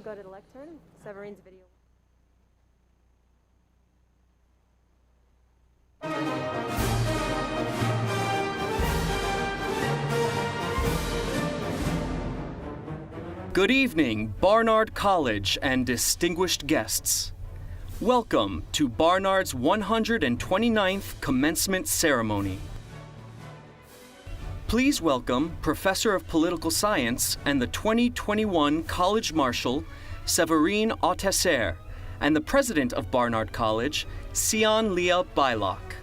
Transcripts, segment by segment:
go to the lectern. Severine's video. Good evening, Barnard College and distinguished guests. Welcome to Barnard's 129th Commencement Ceremony. Please welcome Professor of Political Science and the 2021 College Marshal, Severine Autesser, and the President of Barnard College, Sion Leah Bylock.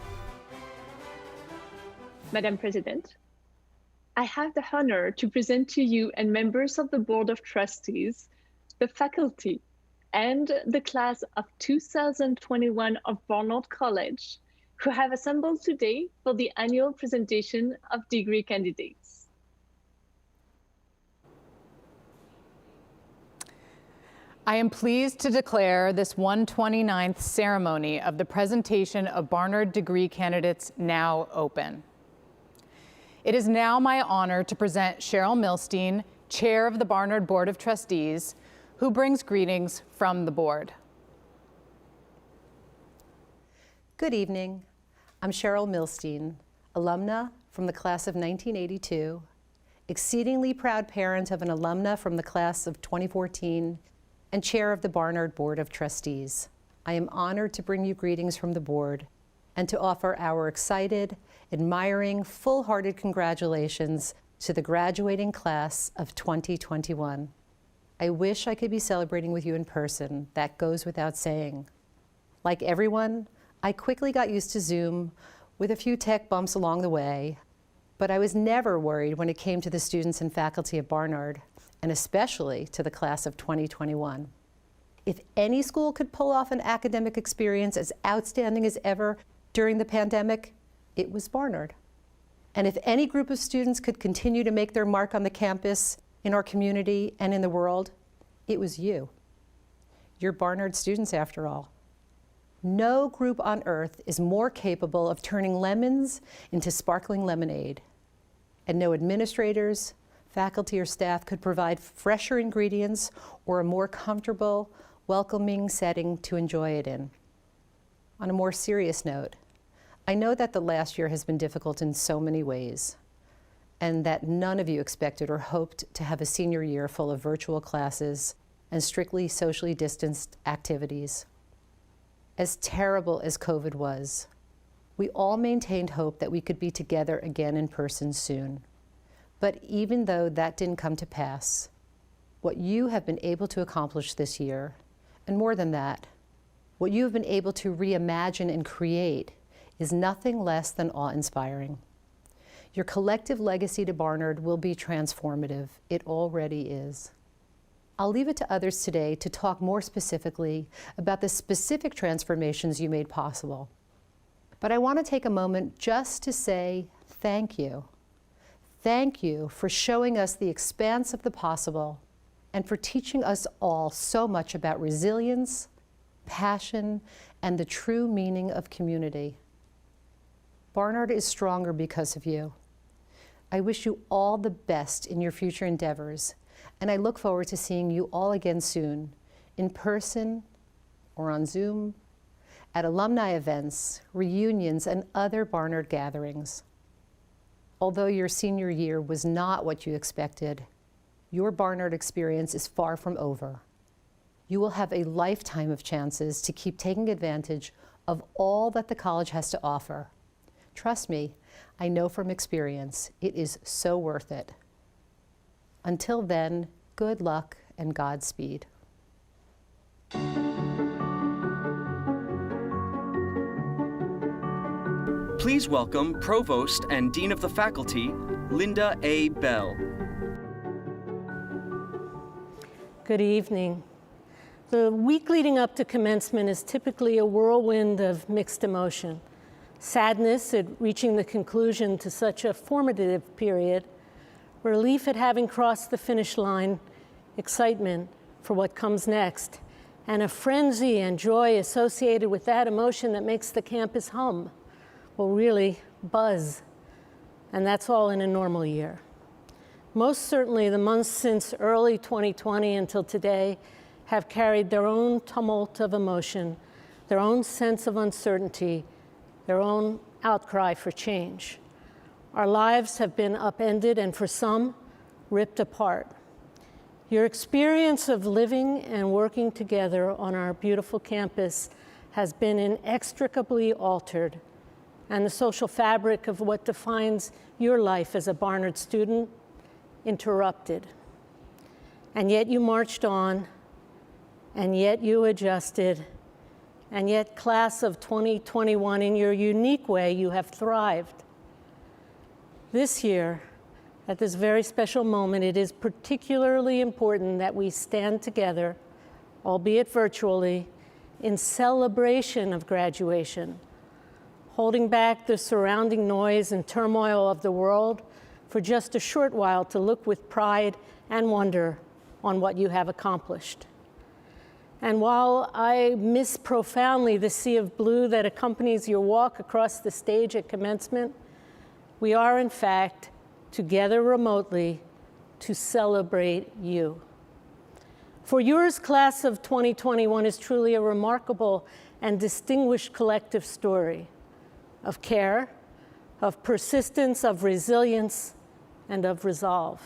Madam President, I have the honor to present to you and members of the Board of Trustees, the faculty, and the class of 2021 of Barnard College, who have assembled today for the annual presentation of degree candidates. I am pleased to declare this 129th ceremony of the presentation of Barnard degree candidates now open. It is now my honor to present Cheryl Milstein, Chair of the Barnard Board of Trustees, who brings greetings from the board. Good evening. I'm Cheryl Milstein, alumna from the class of 1982, exceedingly proud parent of an alumna from the class of 2014, and chair of the Barnard Board of Trustees. I am honored to bring you greetings from the board and to offer our excited, admiring, full-hearted congratulations to the graduating class of 2021. I wish I could be celebrating with you in person. That goes without saying. Like everyone, I quickly got used to Zoom with a few tech bumps along the way, but I was never worried when it came to the students and faculty of Barnard, and especially to the class of 2021. If any school could pull off an academic experience as outstanding as ever during the pandemic, it was Barnard. And if any group of students could continue to make their mark on the campus, in our community, and in the world, it was you. You're Barnard students, after all. No group on earth is more capable of turning lemons into sparkling lemonade. And no administrators, faculty, or staff could provide fresher ingredients or a more comfortable, welcoming setting to enjoy it in. On a more serious note, I know that the last year has been difficult in so many ways, and that none of you expected or hoped to have a senior year full of virtual classes and strictly socially distanced activities. As terrible as COVID was, we all maintained hope that we could be together again in person soon. But even though that didn't come to pass, what you have been able to accomplish this year, and more than that, what you have been able to reimagine and create is nothing less than awe-inspiring. Your collective legacy to Barnard will be transformative. It already is. I'll leave it to others today to talk more specifically about the specific transformations you made possible. But I want to take a moment just to say thank you. Thank you for showing us the expanse of the possible and for teaching us all so much about resilience, passion, and the true meaning of community. Barnard is stronger because of you. I wish you all the best in your future endeavors, and I look forward to seeing you all again soon, in person or on Zoom, at alumni events, reunions, and other Barnard gatherings. Although your senior year was not what you expected, your Barnard experience is far from over. You will have a lifetime of chances to keep taking advantage of all that the college has to offer. Trust me, I know from experience, it is so worth it. Until then, good luck and Godspeed. Please welcome Provost and Dean of the Faculty, Linda A. Bell. Good evening. The week leading up to commencement is typically a whirlwind of mixed emotion. Sadness at reaching the conclusion to such a formative period, relief at having crossed the finish line, excitement for what comes next, and a frenzy and joy associated with that emotion that makes the campus hum, well, really buzz. And that's all in a normal year. Most certainly, the months since early 2020 until today have carried their own tumult of emotion, their own sense of uncertainty, their own outcry for change. Our lives have been upended and for some, ripped apart. Your experience of living and working together on our beautiful campus has been inextricably altered, and the social fabric of what defines your life as a Barnard student interrupted. And yet you marched on, and yet you adjusted, and yet, class of 2021, in your unique way, you have thrived. This year, at this very special moment, it is particularly important that we stand together, albeit virtually, in celebration of graduation, holding back the surrounding noise and turmoil of the world for just a short while to look with pride and wonder on what you have accomplished. And while I miss profoundly the sea of blue that accompanies your walk across the stage at commencement, we are, in fact, together remotely to celebrate you. For yours, class of 2021 is truly a remarkable and distinguished collective story of care, of persistence, of resilience, and of resolve.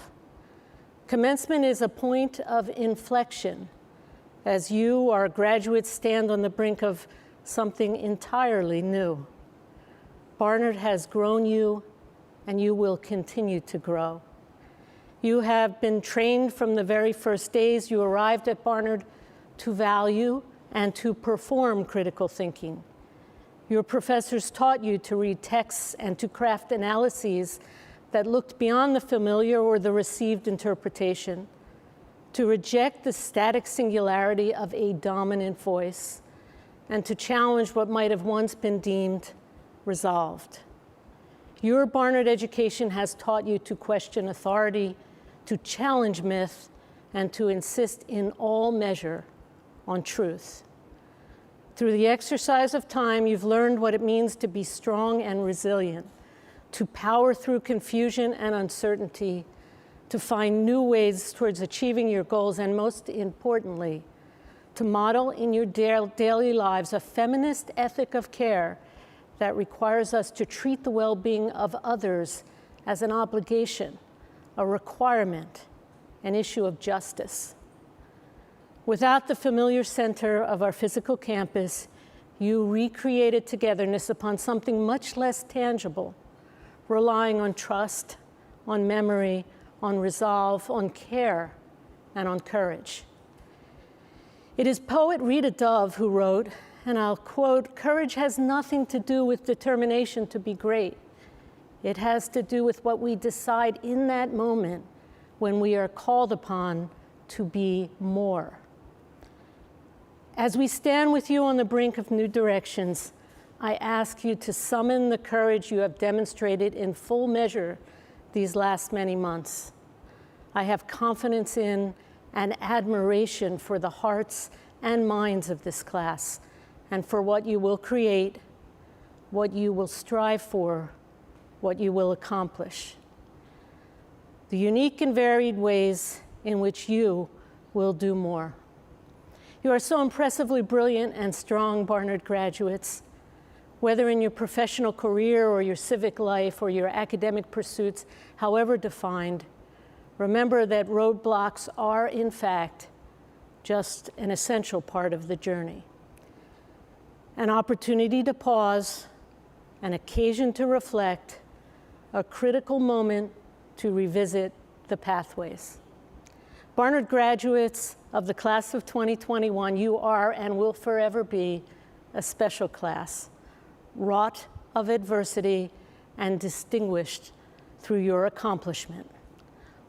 Commencement is a point of inflection as you, our graduates, stand on the brink of something entirely new. Barnard has grown you, and you will continue to grow. You have been trained from the very first days you arrived at Barnard to value and to perform critical thinking. Your professors taught you to read texts and to craft analyses that looked beyond the familiar or the received interpretation, to reject the static singularity of a dominant voice, and to challenge what might have once been deemed resolved. Your Barnard education has taught you to question authority, to challenge myth, and to insist in all measure on truth. Through the exercise of time, you've learned what it means to be strong and resilient, to power through confusion and uncertainty, to find new ways towards achieving your goals, and most importantly, to model in your daily lives a feminist ethic of care that requires us to treat the well-being of others as an obligation, a requirement, an issue of justice. Without the familiar center of our physical campus, you recreated togetherness upon something much less tangible, relying on trust, on memory, on resolve, on care, and on courage. It is poet Rita Dove who wrote, and I'll quote, "Courage has nothing to do with determination to be great. It has to do with what we decide in that moment when we are called upon to be more." As we stand with you on the brink of new directions, I ask you to summon the courage you have demonstrated in full measure these last many months. I have confidence in and admiration for the hearts and minds of this class, and for what you will create, what you will strive for, what you will accomplish. The unique and varied ways in which you will do more. You are so impressively brilliant and strong, Barnard graduates. Whether in your professional career or your civic life or your academic pursuits, however defined, remember that roadblocks are, in fact, just an essential part of the journey. An opportunity to pause, an occasion to reflect, a critical moment to revisit the pathways. Barnard graduates of the class of 2021, you are and will forever be a special class, wrought of adversity and distinguished through your accomplishment.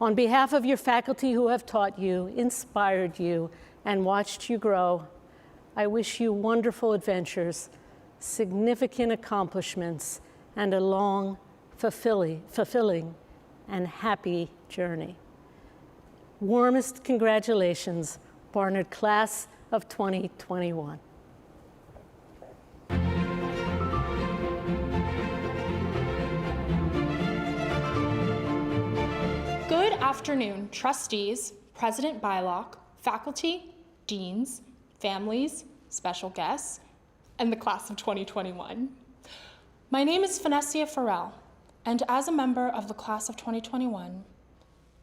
On behalf of your faculty who have taught you, inspired you, and watched you grow, I wish you wonderful adventures, significant accomplishments, and a long, fulfilling, and happy journey. Warmest congratulations, Barnard Class of 2021. Good afternoon, trustees, President Bylock, faculty, deans, families, special guests, and the class of 2021. My name is Finessia Farrell, and as a member of the class of 2021,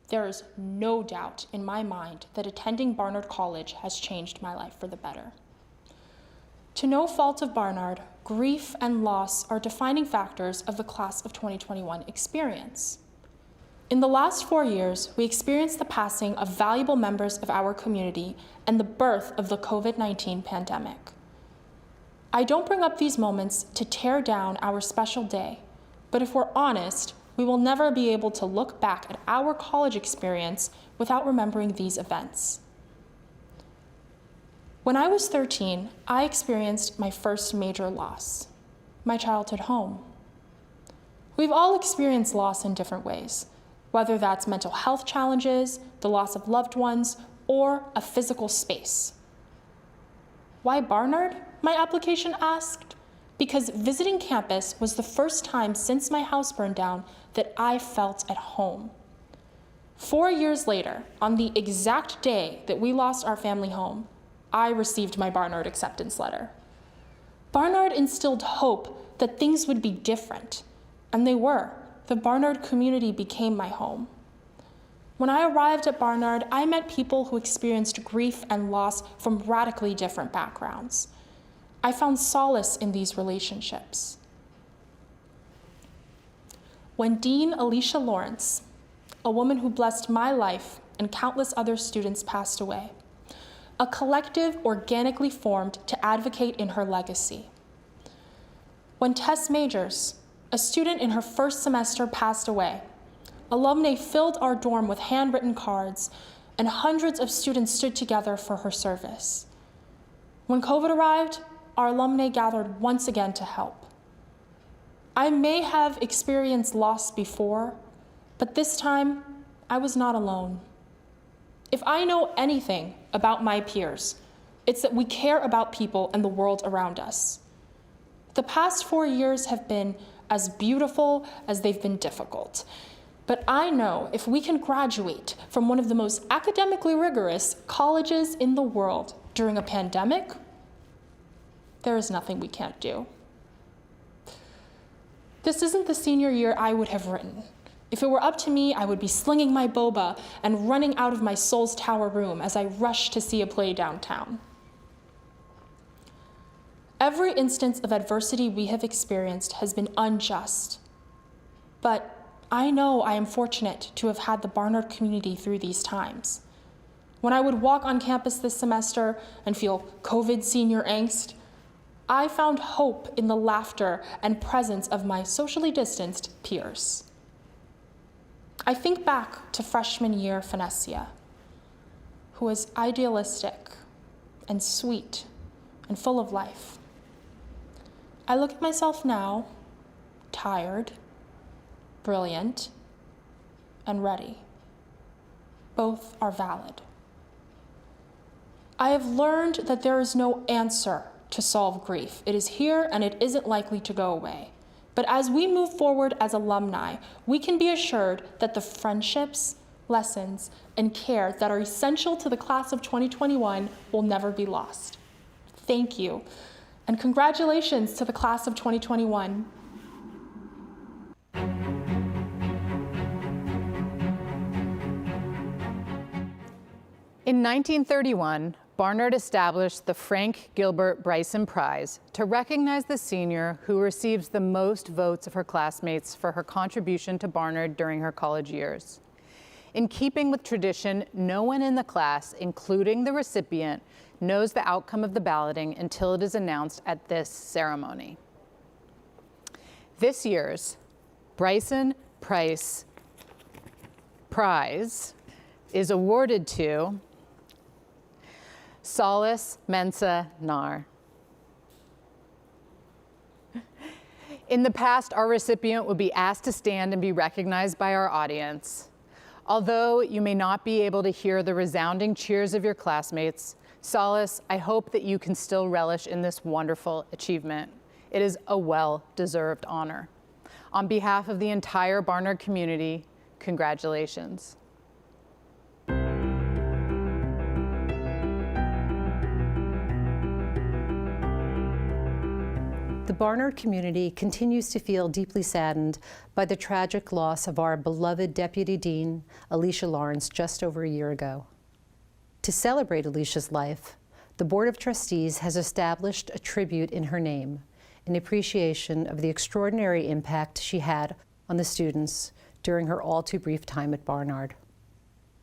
there is no doubt in my mind that attending Barnard College has changed my life for the better. To no fault of Barnard, grief and loss are defining factors of the class of 2021 experience. In the last 4 years, we experienced the passing of valuable members of our community and the birth of the COVID-19 pandemic. I don't bring up these moments to tear down our special day, but if we're honest, we will never be able to look back at our college experience without remembering these events. When I was 13, I experienced my first major loss, my childhood home. We've all experienced loss in different ways, whether that's mental health challenges, the loss of loved ones, or a physical space. Why Barnard? My application asked. Because visiting campus was the first time since my house burned down that I felt at home. 4 years later, on the exact day that we lost our family home, I received my Barnard acceptance letter. Barnard instilled hope that things would be different, and they were. The Barnard community became my home. When I arrived at Barnard, I met people who experienced grief and loss from radically different backgrounds. I found solace in these relationships. When Dean Alicia Lawrence, a woman who blessed my life and countless other students, passed away, a collective organically formed to advocate in her legacy. When Tess Majors, a student in her first semester, passed away, alumni filled our dorm with handwritten cards, and hundreds of students stood together for her service. When COVID arrived, our alumni gathered once again to help. I may have experienced loss before, but this time I was not alone. If I know anything about my peers, it's that we care about people and the world around us. The past 4 years have been as beautiful as they've been difficult. But I know if we can graduate from one of the most academically rigorous colleges in the world during a pandemic, there is nothing we can't do. This isn't the senior year I would have written. If it were up to me, I would be slinging my boba and running out of my Soul's Tower room as I rushed to see a play downtown. Every instance of adversity we have experienced has been unjust, but I know I am fortunate to have had the Barnard community through these times. When I would walk on campus this semester and feel COVID senior angst, I found hope in the laughter and presence of my socially distanced peers. I think back to freshman year Finessia, who was idealistic and sweet and full of life. I look at myself now, tired, brilliant, and ready. Both are valid. I have learned that there is no answer to solve grief. It is here and it isn't likely to go away. But as we move forward as alumni, we can be assured that the friendships, lessons, and care that are essential to the class of 2021 will never be lost. Thank you, and congratulations to the class of 2021. In 1931, Barnard established the Frank Gilbert Bryson Prize to recognize the senior who receives the most votes of her classmates for her contribution to Barnard during her college years. In keeping with tradition, no one in the class, including the recipient, knows the outcome of the balloting until it is announced at this ceremony. This year's Bryson Price Prize is awarded to Solace Mensa Nar. In the past, our recipient would be asked to stand and be recognized by our audience. Although you may not be able to hear the resounding cheers of your classmates, Solace, I hope that you can still relish in this wonderful achievement. It is a well-deserved honor. On behalf of the entire Barnard community, congratulations. The Barnard community continues to feel deeply saddened by the tragic loss of our beloved Deputy Dean, Alicia Lawrence, just over a year ago. To celebrate Alicia's life, the Board of Trustees has established a tribute in her name in appreciation of the extraordinary impact she had on the students during her all too brief time at Barnard.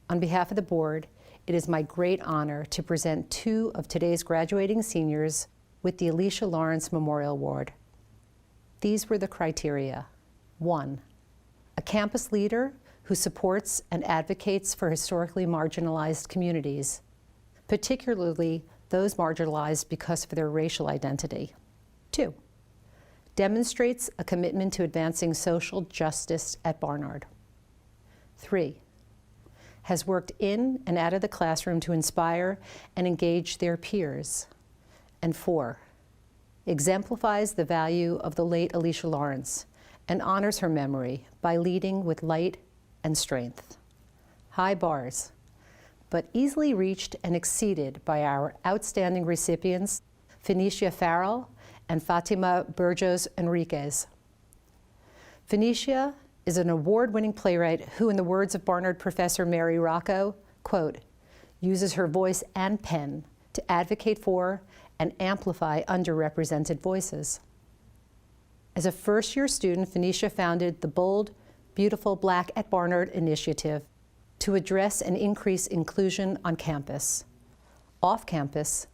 On behalf of the board, it is my great honor to present two of today's graduating seniors with the Alicia Lawrence Memorial Award. These were the criteria. 1, a campus leader who supports and advocates for historically marginalized communities, particularly those marginalized because of their racial identity. 2, demonstrates a commitment to advancing social justice at Barnard. 3, has worked in and out of the classroom to inspire and engage their peers. And 4, exemplifies the value of the late Alicia Lawrence and honors her memory by leading with light and strength. High bars, but easily reached and exceeded by our outstanding recipients, Phoenicia Farrell and Fatima Burgos Enriquez. Phoenicia is an award-winning playwright who, in the words of Barnard professor Mary Rocco, quote, uses her voice and pen to advocate for and amplify underrepresented voices. As a first-year student, Phoenicia founded the Bold, Beautiful Black at Barnard initiative to address and increase inclusion on campus. Off campus,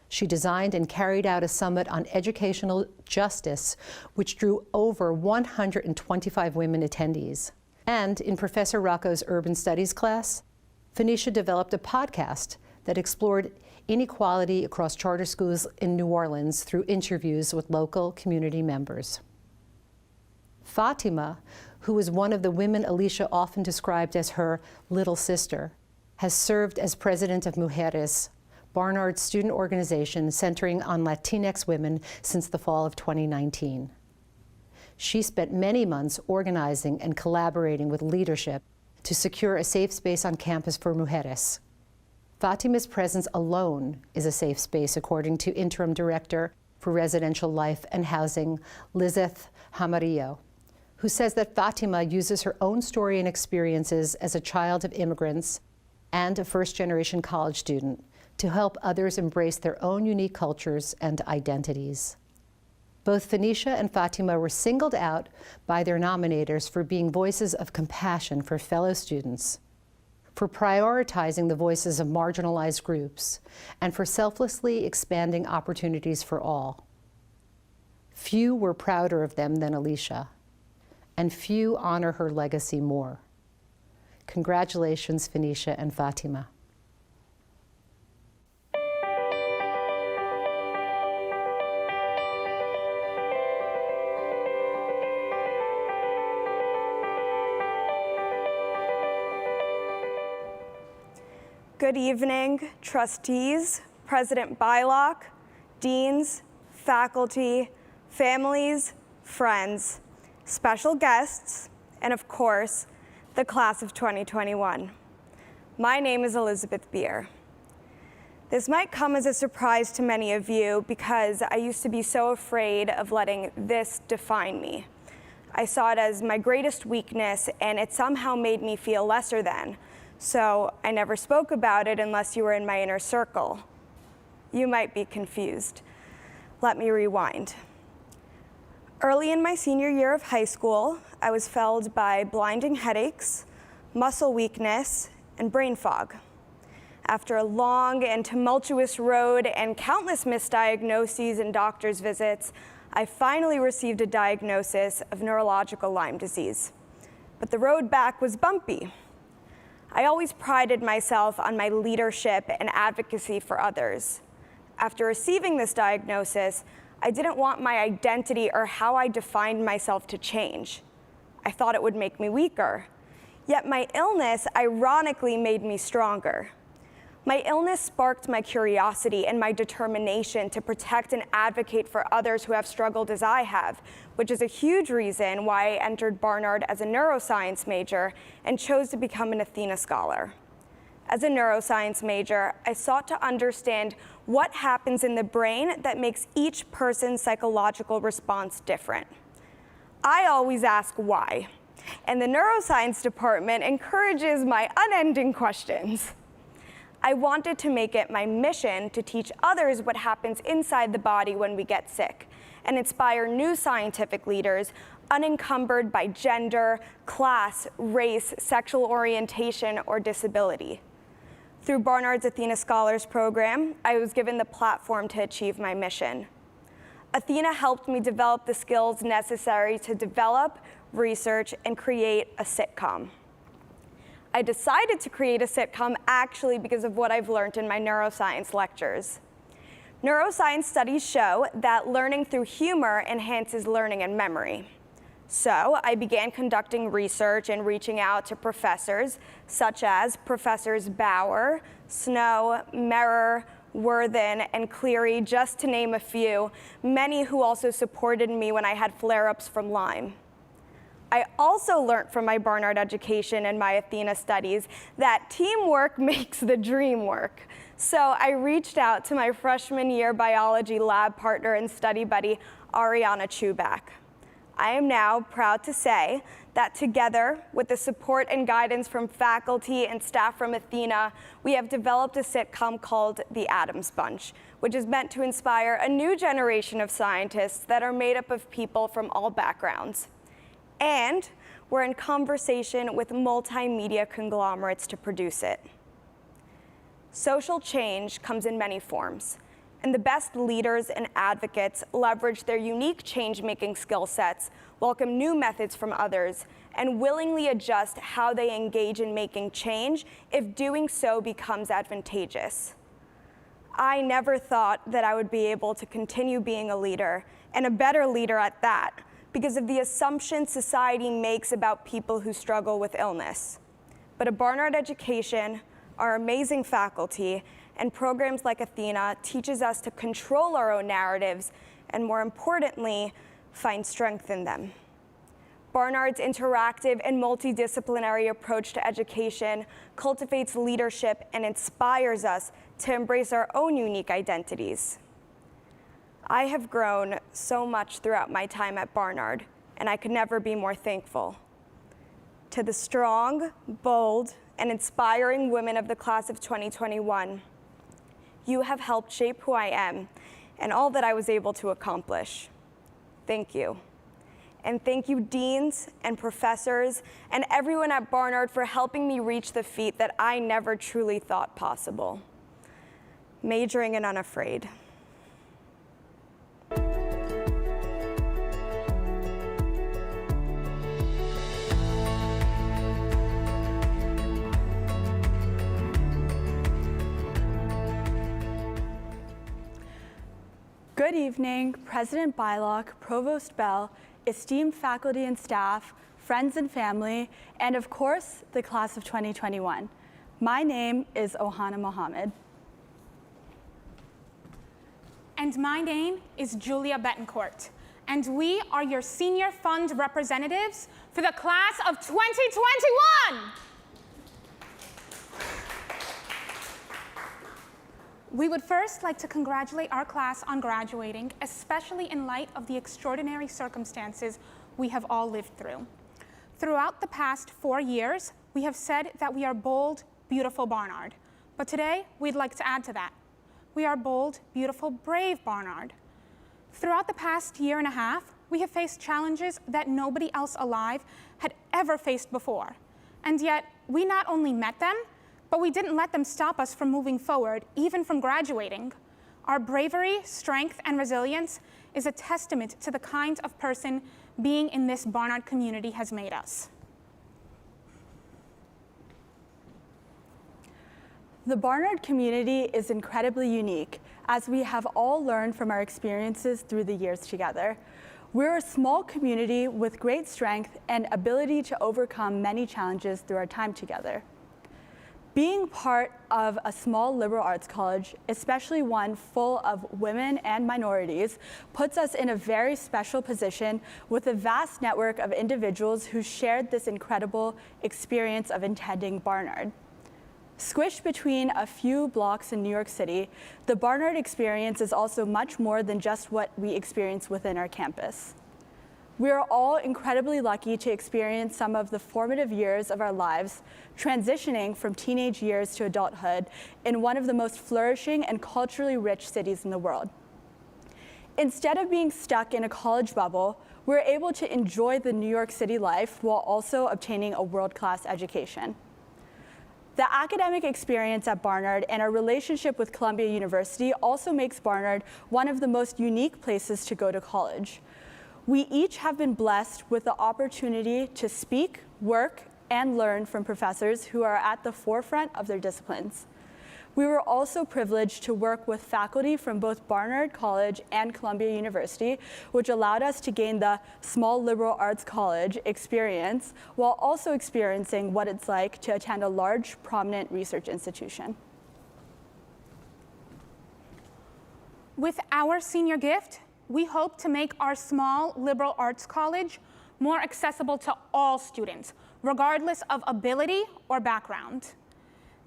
she designed and carried out a summit on educational justice, which drew over 125 women attendees. And in Professor Rocco's Urban Studies class, Phoenicia developed a podcast that explored inequality across charter schools in New Orleans through interviews with local community members. Fatima, who was one of the women Alicia often described as her little sister, has served as president of Mujeres, Barnard's student organization centering on Latinx women since the fall of 2019. She spent many months organizing and collaborating with leadership to secure a safe space on campus for Mujeres. Fatima's presence alone is a safe space, according to Interim Director for Residential Life and Housing, Lizeth Hamarillo, who says that Fatima uses her own story and experiences as a child of immigrants and a first-generation college student to help others embrace their own unique cultures and identities. Both Phoenicia and Fatima were singled out by their nominators for being voices of compassion for fellow students, for prioritizing the voices of marginalized groups, and for selflessly expanding opportunities for all. Few were prouder of them than Alicia, and few honor her legacy more. Congratulations, Phoenicia and Fatima. Good evening, trustees, President Bylock, deans, faculty, families, friends, special guests, and of course, the class of 2021. My name is Elizabeth Beer. This might come as a surprise to many of you because I used to be so afraid of letting this define me. I saw it as my greatest weakness, and it somehow made me feel lesser than. So I never spoke about it unless you were in my inner circle. You might be confused. Let me rewind. Early in my senior year of high school, I was felled by blinding headaches, muscle weakness, and brain fog. After a long and tumultuous road and countless misdiagnoses and doctor's visits, I finally received a diagnosis of neurological Lyme disease. But the road back was bumpy. I always prided myself on my leadership and advocacy for others. After receiving this diagnosis, I didn't want my identity or how I defined myself to change. I thought it would make me weaker. Yet my illness ironically made me stronger. My illness sparked my curiosity and my determination to protect and advocate for others who have struggled as I have, which is a huge reason why I entered Barnard as a neuroscience major and chose to become an Athena Scholar. As a neuroscience major, I sought to understand what happens in the brain that makes each person's psychological response different. I always ask why, and the neuroscience department encourages my unending questions. I wanted to make it my mission to teach others what happens inside the body when we get sick, and inspire new scientific leaders unencumbered by gender, class, race, sexual orientation, or disability. Through Barnard's Athena Scholars Program, I was given the platform to achieve my mission. Athena helped me develop the skills necessary to develop, research, and create a sitcom. I decided to create a sitcom actually because of what I've learned in my neuroscience lectures. Neuroscience studies show that learning through humor enhances learning and memory. So I began conducting research and reaching out to professors such as Professors Bauer, Snow, Merrer, Worthen, and Cleary, just to name a few, many who also supported me when I had flare-ups from Lyme. I also learned from my Barnard education and my Athena studies that teamwork makes the dream work. So I reached out to my freshman year biology lab partner and study buddy, Ariana Chubak. I am now proud to say that together, with the support and guidance from faculty and staff from Athena, we have developed a sitcom called The Addams Bunch, which is meant to inspire a new generation of scientists that are made up of people from all backgrounds. And we're in conversation with multimedia conglomerates to produce it. Social change comes in many forms, and the best leaders and advocates leverage their unique change-making skill sets, welcome new methods from others, and willingly adjust how they engage in making change if doing so becomes advantageous. I never thought that I would be able to continue being a leader, and a better leader at that, because of the assumptions society makes about people who struggle with illness. But a Barnard education, our amazing faculty, and programs like Athena teaches us to control our own narratives and, more importantly, find strength in them. Barnard's interactive and multidisciplinary approach to education cultivates leadership and inspires us to embrace our own unique identities. I have grown so much throughout my time at Barnard, and I could never be more thankful. To the strong, bold, and inspiring women of the class of 2021, you have helped shape who I am and all that I was able to accomplish. Thank you. And thank you, deans and professors and everyone at Barnard for helping me reach the feat that I never truly thought possible. Majoring in Unafraid. Good evening, President Bylock, Provost Bell, esteemed faculty and staff, friends and family, and of course, the class of 2021. My name is Ohana Mohammed. And my name is Julia Betancourt, and we are your senior fund representatives for the class of 2021. We would first like to congratulate our class on graduating, especially in light of the extraordinary circumstances we have all lived through. Throughout the past 4 years, we have said that we are bold, beautiful Barnard. But today, we'd like to add to that. We are bold, beautiful, brave Barnard. Throughout the past year and a half, we have faced challenges that nobody else alive had ever faced before. And yet, we not only met them, but we didn't let them stop us from moving forward, even from graduating. Our bravery, strength, and resilience is a testament to the kind of person being in this Barnard community has made us. The Barnard community is incredibly unique, as we have all learned from our experiences through the years together. We're a small community with great strength and ability to overcome many challenges through our time together. Being part of a small liberal arts college, especially one full of women and minorities, puts us in a very special position with a vast network of individuals who shared this incredible experience of attending Barnard. Squished between a few blocks in New York City, the Barnard experience is also much more than just what we experience within our campus. We are all incredibly lucky to experience some of the formative years of our lives, transitioning from teenage years to adulthood in one of the most flourishing and culturally rich cities in the world. Instead of being stuck in a college bubble, we're able to enjoy the New York City life while also obtaining a world-class education. The academic experience at Barnard and our relationship with Columbia University also makes Barnard one of the most unique places to go to college. We each have been blessed with the opportunity to speak, work, and learn from professors who are at the forefront of their disciplines. We were also privileged to work with faculty from both Barnard College and Columbia University, which allowed us to gain the small liberal arts college experience while also experiencing what it's like to attend a large, prominent research institution. With our senior gift, we hope to make our small liberal arts college more accessible to all students, regardless of ability or background.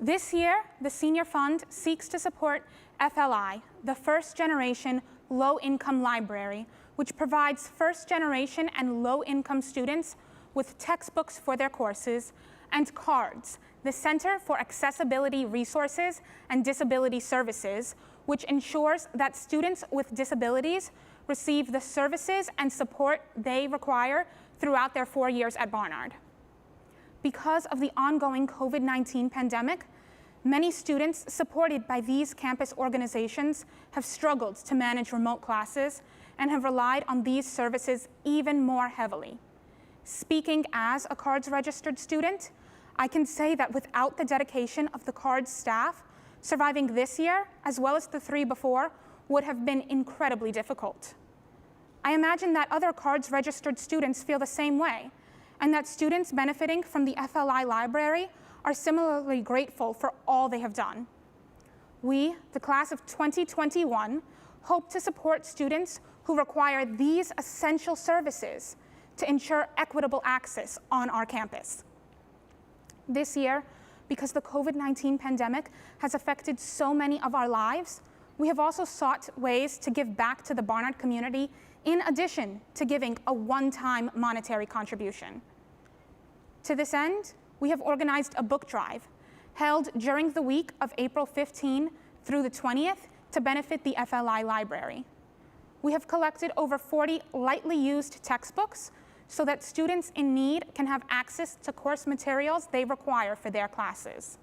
This year, the Senior Fund seeks to support FLI, the first-generation low-income library, which provides first-generation and low-income students with textbooks for their courses, and CARDS, the Center for Accessibility Resources and Disability Services, which ensures that students with disabilities receive the services and support they require throughout their 4 years at Barnard. Because of the ongoing COVID-19 pandemic, many students supported by these campus organizations have struggled to manage remote classes and have relied on these services even more heavily. Speaking as a CARDS registered student, I can say that without the dedication of the CARDS staff, surviving this year, as well as the 3 before, would have been incredibly difficult. I imagine that other CARDS registered students feel the same way, and that students benefiting from the FLI library are similarly grateful for all they have done. We, the class of 2021, hope to support students who require these essential services to ensure equitable access on our campus. This year, because the COVID-19 pandemic has affected so many of our lives, we have also sought ways to give back to the Barnard community in addition to giving a one-time monetary contribution. To this end, we have organized a book drive held during the week of April 15 through the 20th to benefit the FLI library. We have collected over 40 lightly used textbooks so that students in need can have access to course materials they require for their classes.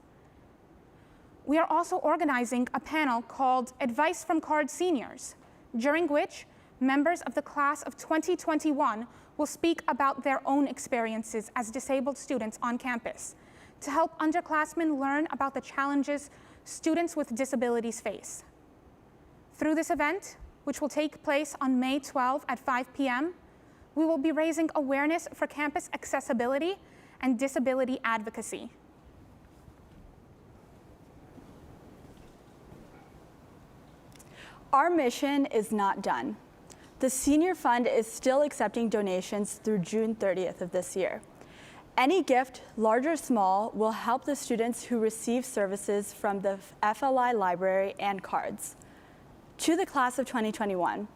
We are also organizing a panel called Advice from CARDS Seniors, during which members of the class of 2021 will speak about their own experiences as disabled students on campus to help underclassmen learn about the challenges students with disabilities face. Through this event, which will take place on May 12 at 5 p.m., we will be raising awareness for campus accessibility and disability advocacy. Our mission is not done. The Senior Fund is still accepting donations through June 30th of this year. Any gift, large or small, will help the students who receive services from the FLI library and CARDS. To the class of 2021,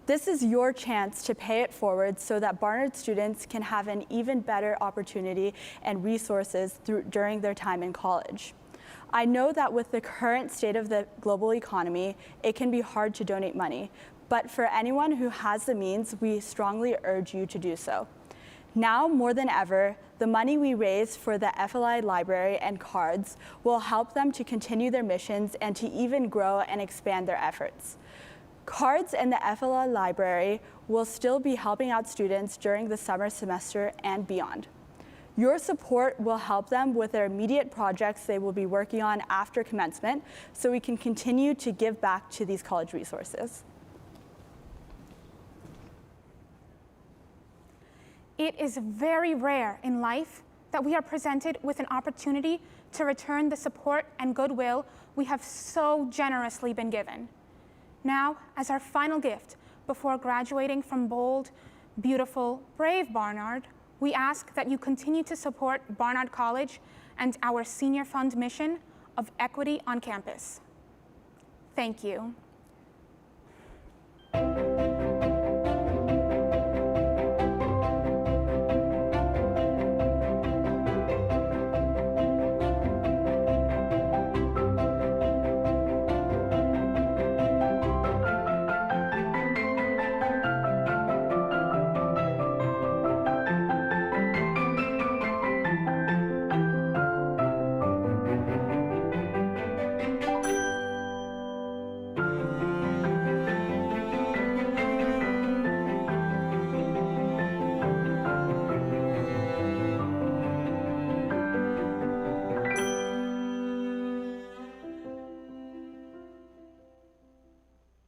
this is your chance to pay it forward so that Barnard students can have an even better opportunity and resources during their time in college. I know that with the current state of the global economy, it can be hard to donate money, but for anyone who has the means, we strongly urge you to do so. Now more than ever, the money we raise for the FLI library and CARDS will help them to continue their missions and to even grow and expand their efforts. CARDS and the FLI library will still be helping out students during the summer semester and beyond. Your support will help them with their immediate projects they will be working on after commencement, so we can continue to give back to these college resources. It is very rare in life that we are presented with an opportunity to return the support and goodwill we have so generously been given. Now, as our final gift before graduating from bold, beautiful, brave Barnard, We ask that you continue to support Barnard College and our Senior Fund mission of equity on campus. Thank you.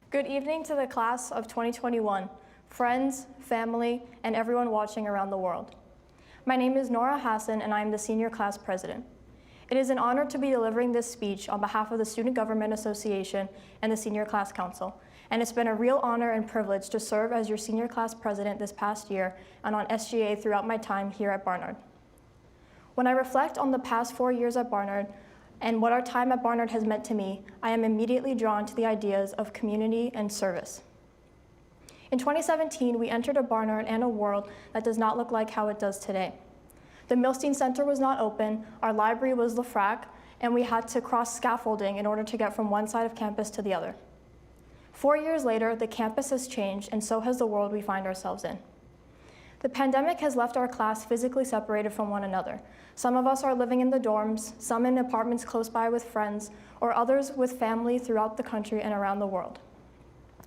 Good evening to the class of 2021, friends, family, and everyone watching around the world. My name is Nora Hassan, and I am the senior class president. It is an honor to be delivering this speech on behalf of the Student Government Association and the Senior Class Council, and it's been a real honor and privilege to serve as your senior class president this past year and on SGA throughout my time here at Barnard. When I reflect on the past 4 years at Barnard, and what our time at Barnard has meant to me, I am immediately drawn to the ideas of community and service. In 2017, we entered a Barnard and a world that does not look like how it does today. The Milstein Center was not open, our library was LaFrac, and we had to cross scaffolding in order to get from one side of campus to the other. 4 years later, the campus has changed, and so has the world we find ourselves in. The pandemic has left our class physically separated from one another. Some of us are living in the dorms, some in apartments close by with friends, or others with family throughout the country and around the world.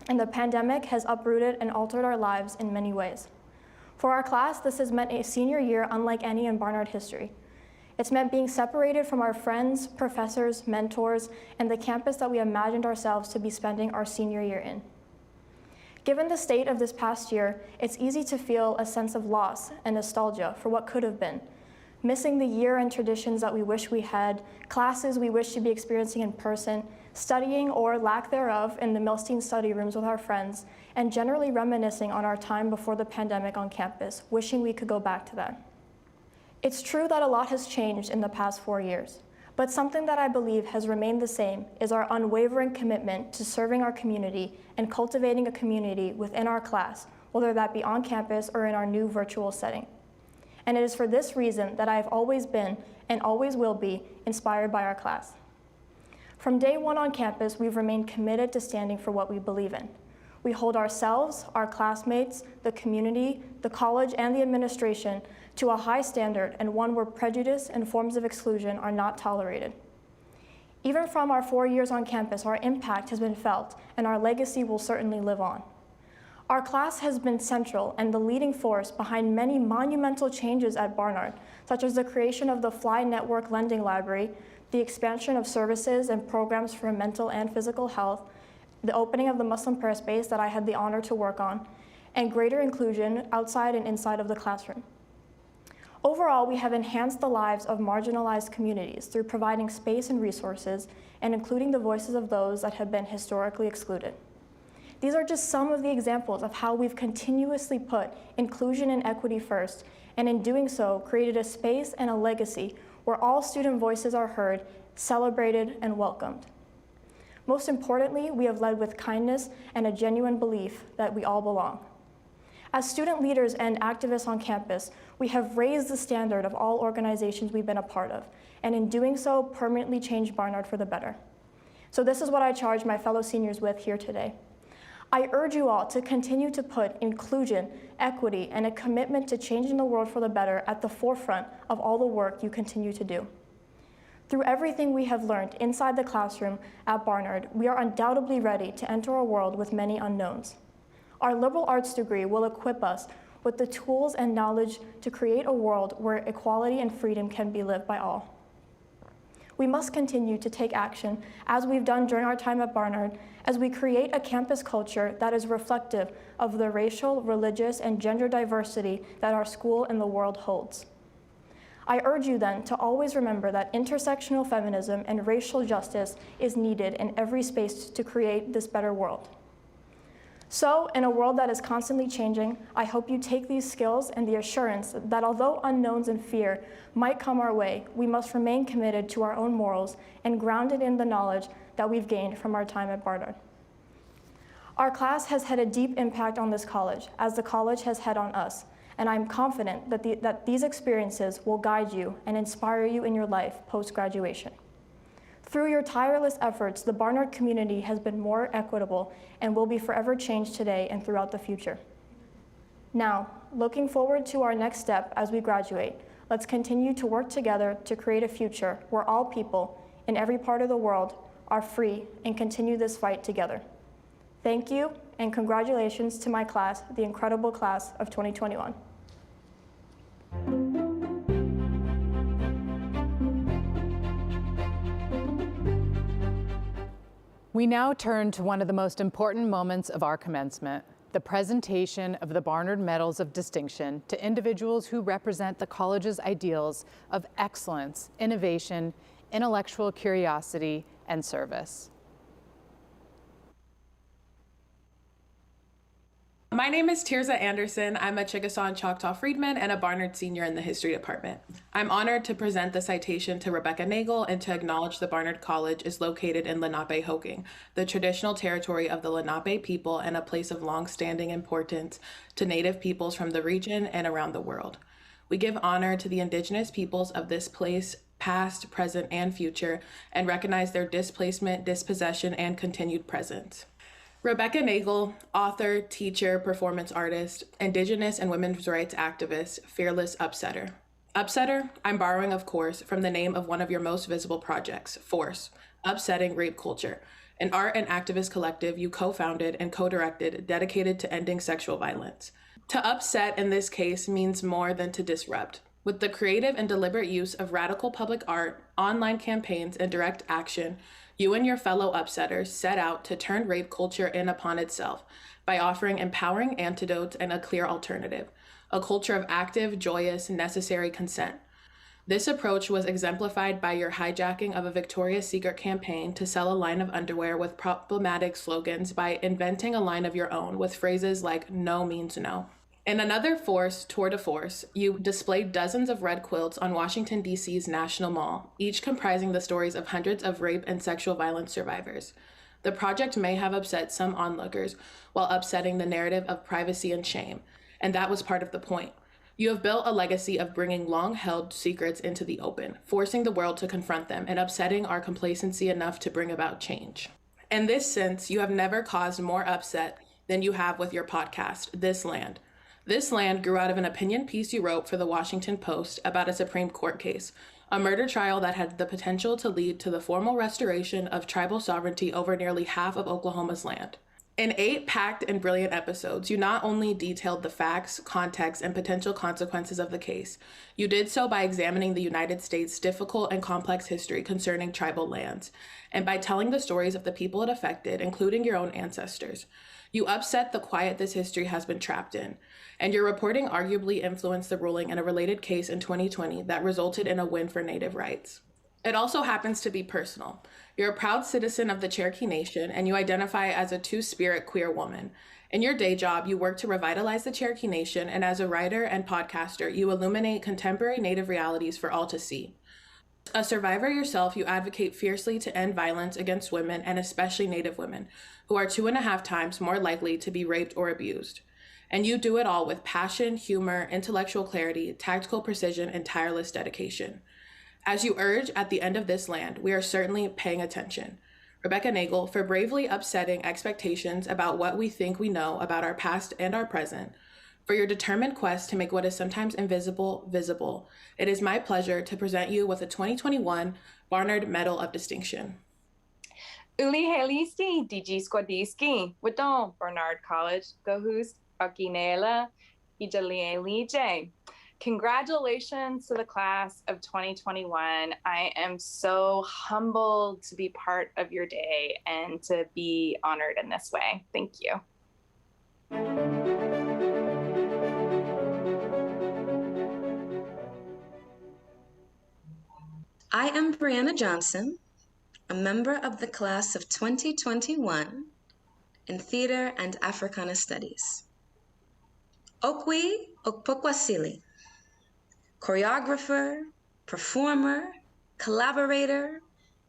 And the pandemic has uprooted and altered our lives in many ways. For our class, this has meant a senior year unlike any in Barnard history. It's meant being separated from our friends, professors, mentors, and the campus that we imagined ourselves to be spending our senior year in. Given the state of this past year, it's easy to feel a sense of loss and nostalgia for what could have been, missing the year-end traditions that we wish we had, classes we wish to be experiencing in person, studying or lack thereof in the Milstein study rooms with our friends, and generally reminiscing on our time before the pandemic on campus, wishing we could go back to that. It's true that a lot has changed in the past 4 years, but something that I believe has remained the same is our unwavering commitment to serving our community and cultivating a community within our class, whether that be on campus or in our new virtual setting. And it is for this reason that I have always been, and always will be, inspired by our class. From day one on campus, we've remained committed to standing for what we believe in. We hold ourselves, our classmates, the community, the college, and the administration to a high standard, and one where prejudice and forms of exclusion are not tolerated. Even from our 4 years on campus, our impact has been felt, and our legacy will certainly live on. Our class has been central and the leading force behind many monumental changes at Barnard, such as the creation of the Fly Network Lending Library, the expansion of services and programs for mental and physical health, the opening of the Muslim prayer space that I had the honor to work on, and greater inclusion outside and inside of the classroom. Overall, we have enhanced the lives of marginalized communities through providing space and resources and including the voices of those that have been historically excluded. These are just some of the examples of how we've continuously put inclusion and equity first, and in doing so, created a space and a legacy where all student voices are heard, celebrated, and welcomed. Most importantly, we have led with kindness and a genuine belief that we all belong. As student leaders and activists on campus, we have raised the standard of all organizations we've been a part of, and in doing so, permanently changed Barnard for the better. So this is what I charge my fellow seniors with here today. I urge you all to continue to put inclusion, equity, and a commitment to changing the world for the better at the forefront of all the work you continue to do. Through everything we have learned inside the classroom at Barnard, we are undoubtedly ready to enter a world with many unknowns. Our liberal arts degree will equip us with the tools and knowledge to create a world where equality and freedom can be lived by all. We must continue to take action, as we've done during our time at Barnard, as we create a campus culture that is reflective of the racial, religious, and gender diversity that our school and the world holds. I urge you then to always remember that intersectional feminism and racial justice is needed in every space to create this better world. So, in a world that is constantly changing, I hope you take these skills and the assurance that although unknowns and fear might come our way, we must remain committed to our own morals and grounded in the knowledge that we've gained from our time at Barnard. Our class has had a deep impact on this college, as the college has had on us, and I'm confident that these experiences will guide you and inspire you in your life post-graduation. Through your tireless efforts, the Barnard community has been more equitable and will be forever changed today and throughout the future. Now, looking forward to our next step as we graduate, let's continue to work together to create a future where all people in every part of the world are free and continue this fight together. Thank you, and congratulations to my class, the incredible class of 2021. We now turn to one of the most important moments of our commencement, the presentation of the Barnard Medals of Distinction to individuals who represent the college's ideals of excellence, innovation, intellectual curiosity, and service. My name is Tirza Anderson. I'm a Chickasaw and Choctaw Freedman and a Barnard Senior in the History Department. I'm honored to present the citation to Rebecca Nagel and to acknowledge the Barnard College is located in Lenape-Hoking, the traditional territory of the Lenape people and a place of long-standing importance to Native peoples from the region and around the world. We give honor to the Indigenous peoples of this place, past, present, and future, and recognize their displacement, dispossession, and continued presence. Rebecca Nagel, author, teacher, performance artist, Indigenous and women's rights activist, fearless upsetter. Upsetter, I'm borrowing, of course, from the name of one of your most visible projects, Force, Upsetting Rape Culture, an art and activist collective you co-founded and co-directed dedicated to ending sexual violence. To upset in this case means more than to disrupt. With the creative and deliberate use of radical public art, online campaigns, and direct action, you and your fellow upsetters set out to turn rape culture in upon itself by offering empowering antidotes and a clear alternative, a culture of active, joyous, necessary consent. This approach was exemplified by your hijacking of a Victoria's Secret campaign to sell a line of underwear with problematic slogans by inventing a line of your own with phrases like "no means no." In another Force, tour de force, you displayed dozens of red quilts on Washington, D.C.'s National Mall, each comprising the stories of hundreds of rape and sexual violence survivors. The project may have upset some onlookers while upsetting the narrative of privacy and shame, and that was part of the point. You have built a legacy of bringing long-held secrets into the open, forcing the world to confront them and upsetting our complacency enough to bring about change. In this sense, you have never caused more upset than you have with your podcast, This Land. This Land grew out of an opinion piece you wrote for the Washington Post about a Supreme Court case, a murder trial that had the potential to lead to the formal restoration of tribal sovereignty over nearly half of Oklahoma's land. In 8 packed and brilliant episodes, you not only detailed the facts, context, and potential consequences of the case, you did so by examining the United States' difficult and complex history concerning tribal lands, and by telling the stories of the people it affected, including your own ancestors. You upset the quiet this history has been trapped in, and your reporting arguably influenced the ruling in a related case in 2020 that resulted in a win for Native rights. It also happens to be personal. You're a proud citizen of the Cherokee Nation, and you identify as a two-spirit queer woman. In your day job, you work to revitalize the Cherokee Nation, and as a writer and podcaster, you illuminate contemporary Native realities for all to see. A survivor yourself, you advocate fiercely to end violence against women, and especially Native women, who are 2.5 times more likely to be raped or abused. And you do it all with passion, humor, intellectual clarity, tactical precision, and tireless dedication. As you urge at the end of This Land, we are certainly paying attention. Rebecca Nagel, for bravely upsetting expectations about what we think we know about our past and our present, for your determined quest to make what is sometimes invisible visible, it is my pleasure to present you with a 2021 Barnard Medal of Distinction. Uli helisti, digi squadiski, Wadon, Barnard College, Gohus, Akinela, Ijalije. Congratulations to the class of 2021. I am so humbled to be part of your day and to be honored in this way. Thank you. I am Brianna Johnson, a member of the class of 2021, in theater and Africana studies. Okwi Okpokwasili, choreographer, performer, collaborator,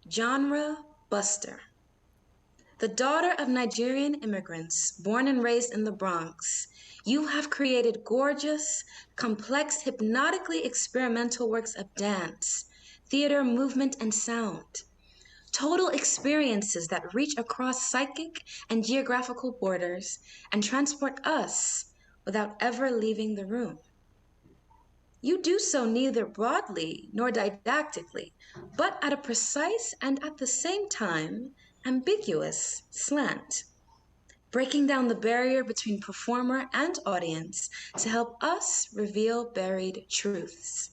genre buster. The daughter of Nigerian immigrants born and raised in the Bronx, you have created gorgeous, complex, hypnotically experimental works of dance, theater, movement, and sound. Total experiences that reach across psychic and geographical borders and transport us without ever leaving the room. You do so neither broadly nor didactically, but at a precise and at the same time ambiguous slant, breaking down the barrier between performer and audience to help us reveal buried truths.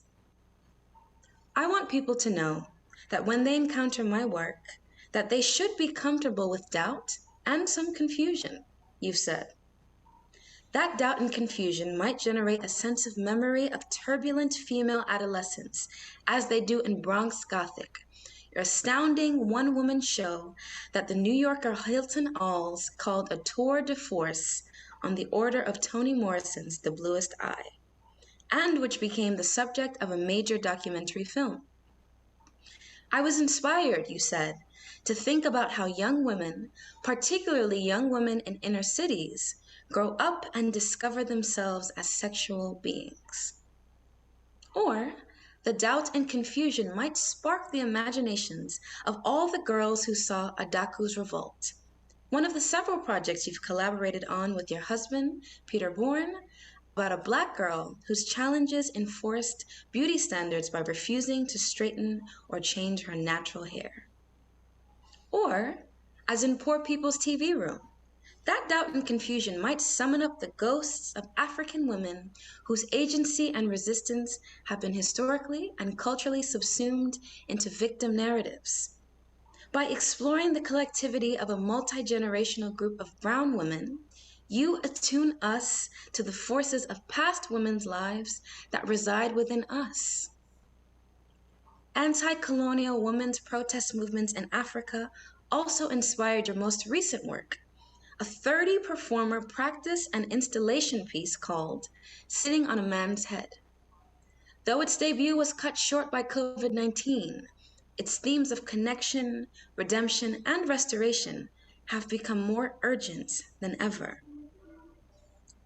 I want people to know that when they encounter my work, that they should be comfortable with doubt and some confusion, you've said. That doubt and confusion might generate a sense of memory of turbulent female adolescence, as they do in Bronx Gothic, your astounding one-woman show that the New Yorker Hilton Alls called a tour de force on the order of Toni Morrison's The Bluest Eye, and which became the subject of a major documentary film. I was inspired, you said, to think about how young women, particularly young women in inner cities, grow up and discover themselves as sexual beings. Or the doubt and confusion might spark the imaginations of all the girls who saw Adaku's Revolt, one of the several projects you've collaborated on with your husband, Peter Bourne, about a Black girl whose challenges enforced beauty standards by refusing to straighten or change her natural hair. Or, as in Poor People's TV Room, that doubt and confusion might summon up the ghosts of African women whose agency and resistance have been historically and culturally subsumed into victim narratives. By exploring the collectivity of a multi-generational group of brown women, you attune us to the forces of past women's lives that reside within us. Anti-colonial women's protest movements in Africa also inspired your most recent work, a 30-performer practice and installation piece called Sitting on a Man's Head. Though its debut was cut short by COVID-19, its themes of connection, redemption, and restoration have become more urgent than ever.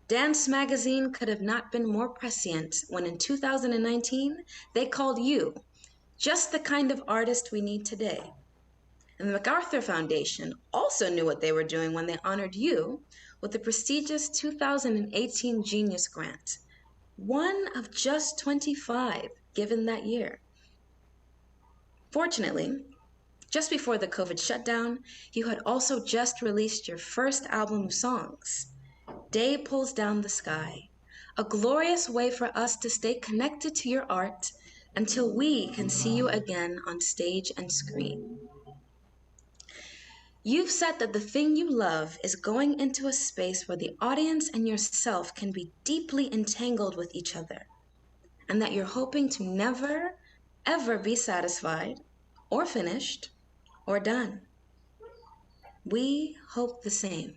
Dance Magazine could have not been more prescient when in 2019, they called you just the kind of artist we need today. And the MacArthur Foundation also knew what they were doing when they honored you with the prestigious 2018 Genius Grant, one of just 25 given that year. Fortunately, just before the COVID shutdown, you had also just released your first album of songs, Day Pulls Down the Sky, a glorious way for us to stay connected to your art until we can see you again on stage and screen. You've said that the thing you love is going into a space where the audience and yourself can be deeply entangled with each other, and that you're hoping to never, ever be satisfied, or finished, or done. We hope the same.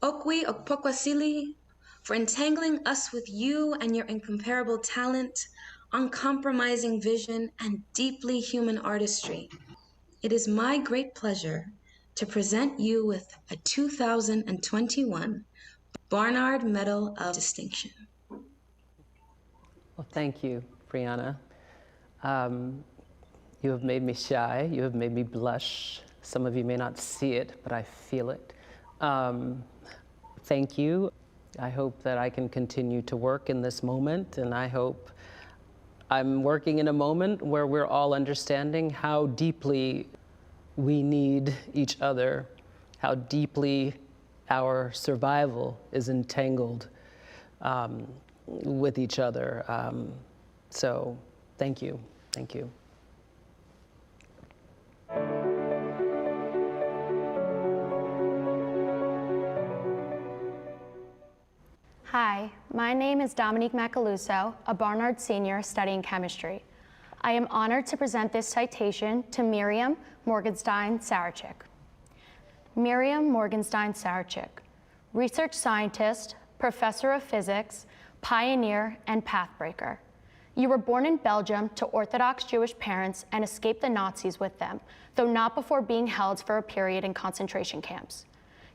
Okwi Okpokwasili, for entangling us with you and your incomparable talent, uncompromising vision, and deeply human artistry. It is my great pleasure to present you with a 2021 Barnard Medal of Distinction. Well, thank you, Brianna. You have made me shy. You have made me blush. Some of you may not see it, but I feel it. Thank you. I hope that I can continue to work in this moment, and I hope I'm working in a moment where we're all understanding how deeply we need each other, how deeply our survival is entangled with each other. So thank you, thank you. Hi, my name is Dominique Macaluso, a Barnard senior studying chemistry. I am honored to present this citation to Miriam Morgenstein-Sarachik. Miriam Morgenstein-Sarachik, research scientist, professor of physics, pioneer, and pathbreaker. You were born in Belgium to Orthodox Jewish parents and escaped the Nazis with them, though not before being held for a period in concentration camps.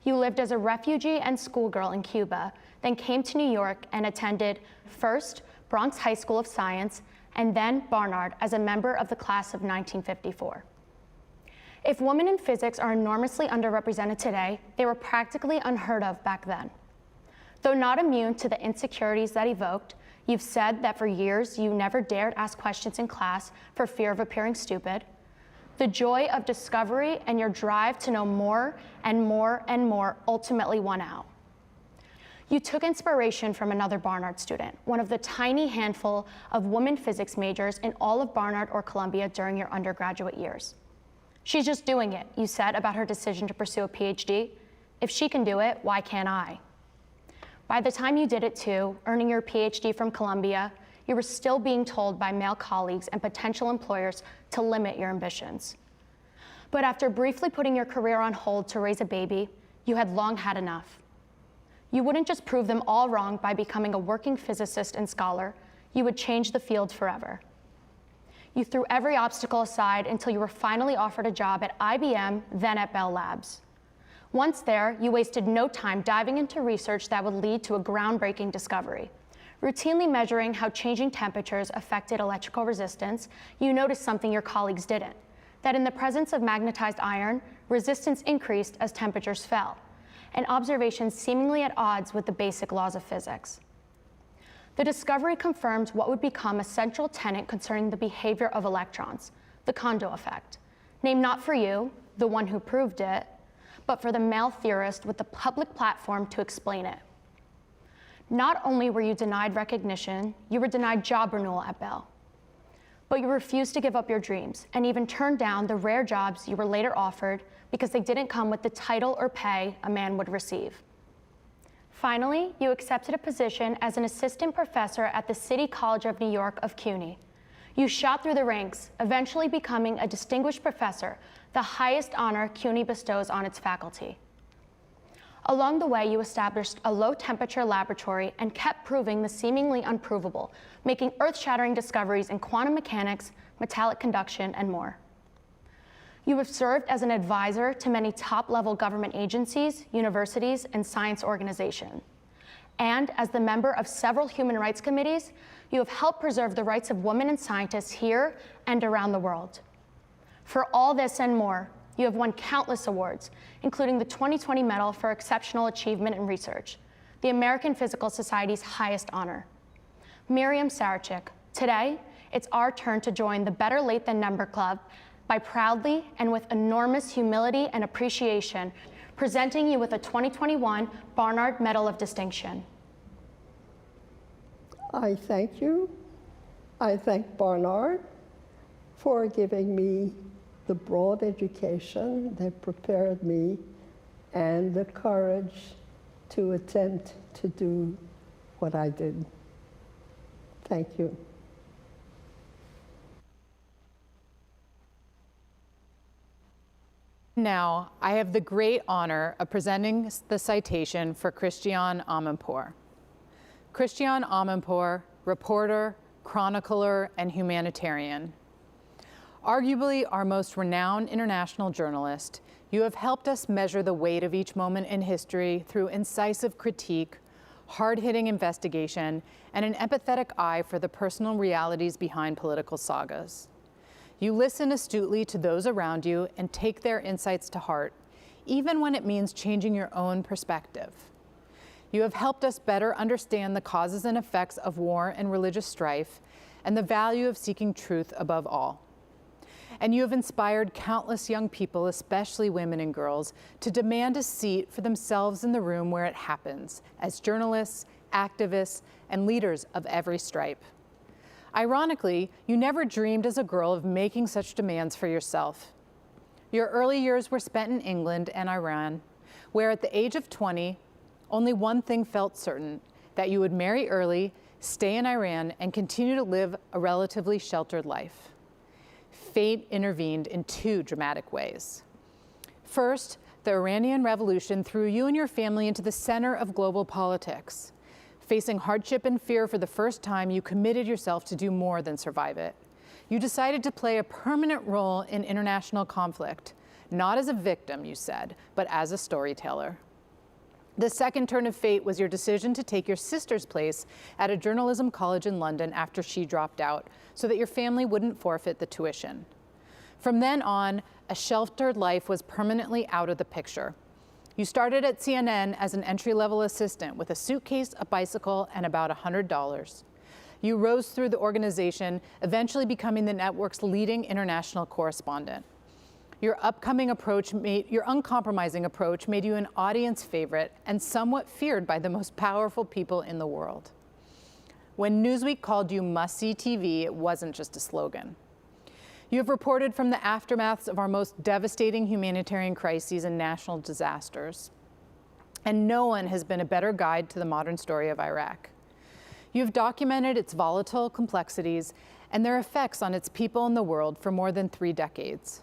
You lived as a refugee and schoolgirl in Cuba, then came to New York and attended first Bronx High School of Science and then Barnard as a member of the class of 1954. If women in physics are enormously underrepresented today, they were practically unheard of back then. Though not immune to the insecurities that evoked, you've said that for years you never dared ask questions in class for fear of appearing stupid. The joy of discovery and your drive to know more and more and more ultimately won out. You took inspiration from another Barnard student, one of the tiny handful of women physics majors in all of Barnard or Columbia during your undergraduate years. She's just doing it, you said about her decision to pursue a PhD. If she can do it, why can't I? By the time you did it too, earning your PhD from Columbia, you were still being told by male colleagues and potential employers to limit your ambitions. But after briefly putting your career on hold to raise a baby, you had long had enough. You wouldn't just prove them all wrong by becoming a working physicist and scholar, you would change the field forever. You threw every obstacle aside until you were finally offered a job at IBM, then at Bell Labs. Once there, you wasted no time diving into research that would lead to a groundbreaking discovery. Routinely measuring how changing temperatures affected electrical resistance, you noticed something your colleagues didn't, that in the presence of magnetized iron, resistance increased as temperatures fell, an observation seemingly at odds with the basic laws of physics. The discovery confirmed what would become a central tenet concerning the behavior of electrons, the Kondo effect, named not for you, the one who proved it, but for the male theorist with the public platform to explain it. Not only were you denied recognition, you were denied job renewal at Bell. But you refused to give up your dreams and even turned down the rare jobs you were later offered because they didn't come with the title or pay a man would receive. Finally, you accepted a position as an assistant professor at the City College of New York of CUNY. You shot through the ranks, eventually becoming a distinguished professor, the highest honor CUNY bestows on its faculty. Along the way, you established a low-temperature laboratory and kept proving the seemingly unprovable, making earth-shattering discoveries in quantum mechanics, metallic conduction, and more. You have served as an advisor to many top-level government agencies, universities, and science organizations. And as the member of several human rights committees, you have helped preserve the rights of women and scientists here and around the world. For all this and more, you have won countless awards, including the 2020 Medal for Exceptional Achievement in Research, the American Physical Society's highest honor. Miriam Sarachik, today, it's our turn to join the Better Late Than Never Club by proudly and with enormous humility and appreciation, presenting you with a 2021 Barnard Medal of Distinction. I thank you. I thank Barnard for giving me the broad education that prepared me and the courage to attempt to do what I did. Thank you. Now, I have the great honor of presenting the citation for Christiane Amanpour. Christiane Amanpour, reporter, chronicler, and humanitarian. Arguably our most renowned international journalist, you have helped us measure the weight of each moment in history through incisive critique, hard-hitting investigation, and an empathetic eye for the personal realities behind political sagas. You listen astutely to those around you and take their insights to heart, even when it means changing your own perspective. You have helped us better understand the causes and effects of war and religious strife and the value of seeking truth above all. And you have inspired countless young people, especially women and girls, to demand a seat for themselves in the room where it happens, as journalists, activists, and leaders of every stripe. Ironically, you never dreamed as a girl of making such demands for yourself. Your early years were spent in England and Iran, where at the age of 20, only one thing felt certain, that you would marry early, stay in Iran, and continue to live a relatively sheltered life. Fate intervened in two dramatic ways. First, The Iranian Revolution threw you and your family into the center of global politics. Facing hardship and fear for the first time, you committed yourself to do more than survive it. You decided to play a permanent role in international conflict, not as a victim, you said, but as a storyteller. The second turn of fate was your decision to take your sister's place at a journalism college in London after she dropped out, so that your family wouldn't forfeit the tuition. From then on, a sheltered life was permanently out of the picture. You started at CNN as an entry-level assistant with a suitcase, a bicycle, and about $100. You rose through the organization, eventually becoming the network's leading international correspondent. Your uncompromising approach made you an audience favorite and somewhat feared by the most powerful people in the world. When Newsweek called you must-see TV, it wasn't just a slogan. You have reported from the aftermaths of our most devastating humanitarian crises and national disasters. And no one has been a better guide to the modern story of Iraq. You have documented its volatile complexities and their effects on its people and the world for more than 3 decades.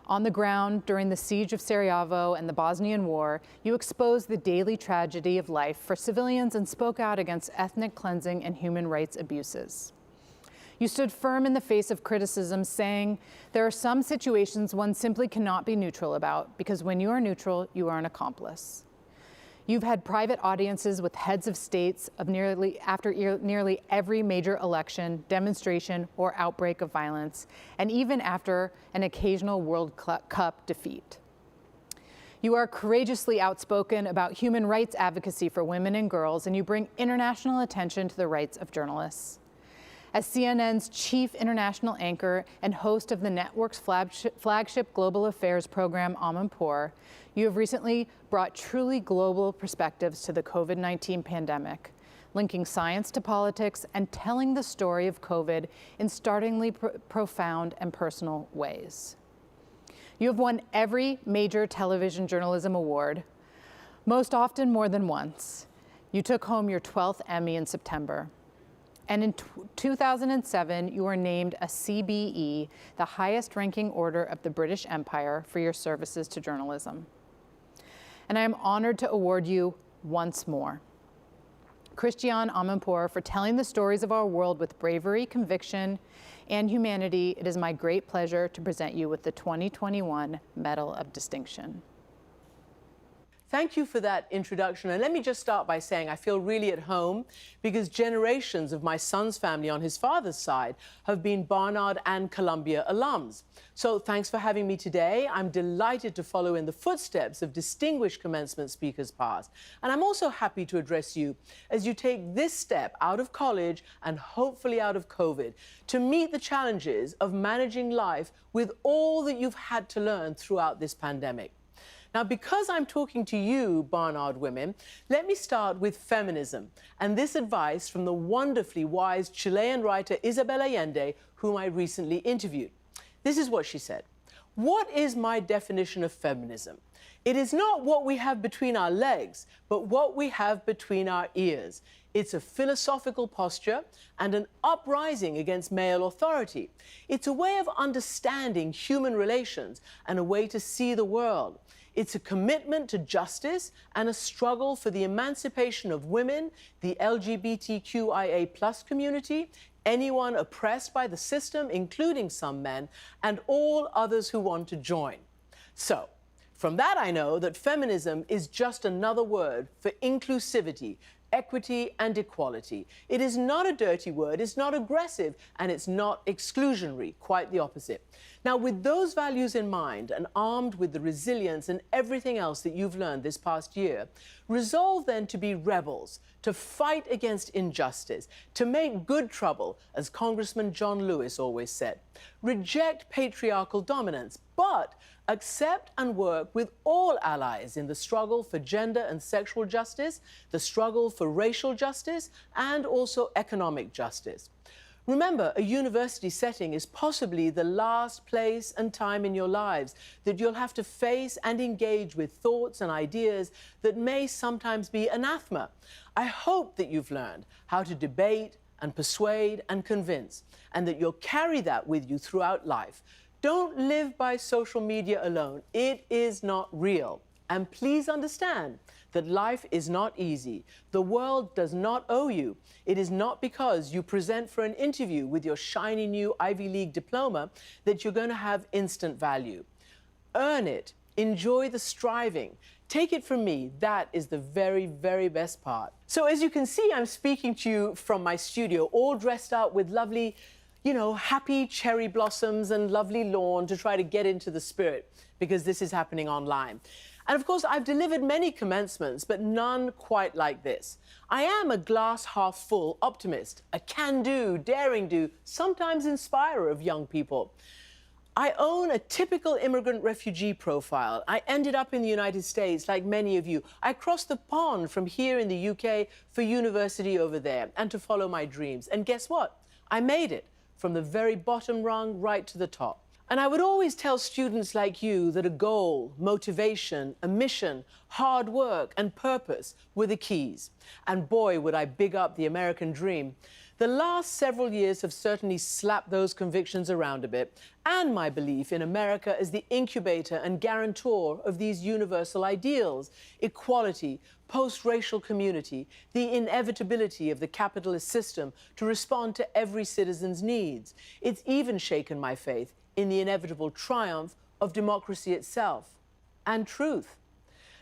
On the ground, during the siege of Sarajevo and the Bosnian War, you exposed the daily tragedy of life for civilians and spoke out against ethnic cleansing and human rights abuses. You stood firm in the face of criticism, saying, there are some situations one simply cannot be neutral about, because when you are neutral, you are an accomplice. You've had private audiences with heads of states after nearly every major election, demonstration, or outbreak of violence, and even after an occasional World Cup defeat. You are courageously outspoken about human rights advocacy for women and girls, and you bring international attention to the rights of journalists. As CNN's chief international anchor and host of the network's flagship global affairs program, Amanpour, you have recently brought truly global perspectives to the COVID-19 pandemic, linking science to politics and telling the story of COVID in startlingly profound and personal ways. You have won every major television journalism award, most often more than once. You took home your 12th Emmy in September. And in 2007, you were named a CBE, the highest-ranking order of the British Empire, for your services to journalism. And I am honored to award you once more, Christiane Amanpour, for telling the stories of our world with bravery, conviction, and humanity. It is my great pleasure to present you with the 2021 Medal of Distinction. Thank you for that introduction. And let me just start by saying I feel really at home because generations of my son's family on his father's side have been Barnard and Columbia alums. So thanks for having me today. I'm delighted to follow in the footsteps of distinguished commencement speakers past. And I'm also happy to address you as you take this step out of college and hopefully out of COVID to meet the challenges of managing life with all that you've had to learn throughout this pandemic. Now, because I'm talking to you, Barnard women, let me start with feminism and this advice from the wonderfully wise Chilean writer Isabel Allende, whom I recently interviewed. This is what she said. What is my definition of feminism? It is not what we have between our legs, but what we have between our ears. It's a philosophical posture and an uprising against male authority. It's a way of understanding human relations and a way to see the world. It's a commitment to justice and a struggle for the emancipation of women, the LGBTQIA+ community, anyone oppressed by the system, including some men, and all others who want to join. So, from that I know that feminism is just another word for inclusivity, equity, and equality. It is not a dirty word, it's not aggressive, and it's not exclusionary, quite the opposite. Now, with those values in mind, and armed with the resilience and everything else that you've learned this past year, resolve then to be rebels, to fight against injustice, to make good trouble, as Congressman John Lewis always said. Reject patriarchal dominance, but accept and work with all allies in the struggle for gender and sexual justice, the struggle for racial justice, and also economic justice. Remember, a university setting is possibly the last place and time in your lives that you'll have to face and engage with thoughts and ideas that may sometimes be anathema. I hope that you've learned how to debate and persuade and convince, and that you'll carry that with you throughout life. Don't live by social media alone. It is not real. And please understand that life is not easy. The world does not owe you. It is not because you present for an interview with your shiny new Ivy League diploma that you're going to have instant value. Earn it. Enjoy the striving. Take it from me, that is the very, very best part. So as you can see, I'm speaking to you from my studio, all dressed up with lovely, happy cherry blossoms and lovely lawn to try to get into the spirit, because this is happening online. And of course, I've delivered many commencements, but none quite like this. I am a glass half full optimist, a can-do, daring-do, sometimes inspirer of young people. I own a typical immigrant refugee profile. I ended up in the United States, like many of you. I crossed the pond from here in the UK for university over there and to follow my dreams. And guess what? I made it from the very bottom rung right to the top. And I would always tell students like you that a goal, motivation, a mission, hard work, and purpose were the keys. And boy, would I big up the American dream. The last several years have certainly slapped those convictions around a bit, and my belief in America as the incubator and guarantor of these universal ideals: equality, post-racial community, the inevitability of the capitalist system to respond to every citizen's needs. It's even shaken my faith in the inevitable triumph of democracy itself and truth.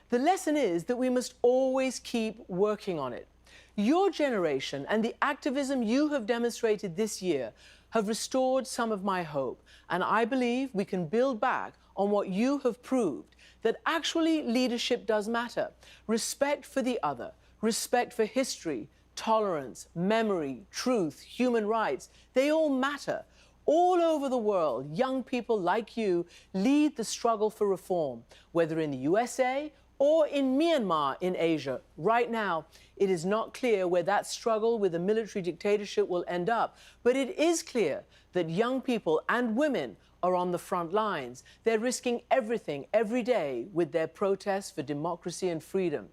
The lesson is that we must always keep working on it. Your generation and the activism you have demonstrated this year have restored some of my hope, and I believe we can build back on what you have proved, that actually leadership does matter. Respect for the other, respect for history, tolerance, memory, truth, human rights, they all matter. All over the world, young people like you lead the struggle for reform, whether in the USA or in Myanmar in Asia. Right now, it is not clear where that struggle with a military dictatorship will end up, but it is clear that young people and women are on the front lines. They're risking everything every day with their protests for democracy and freedom.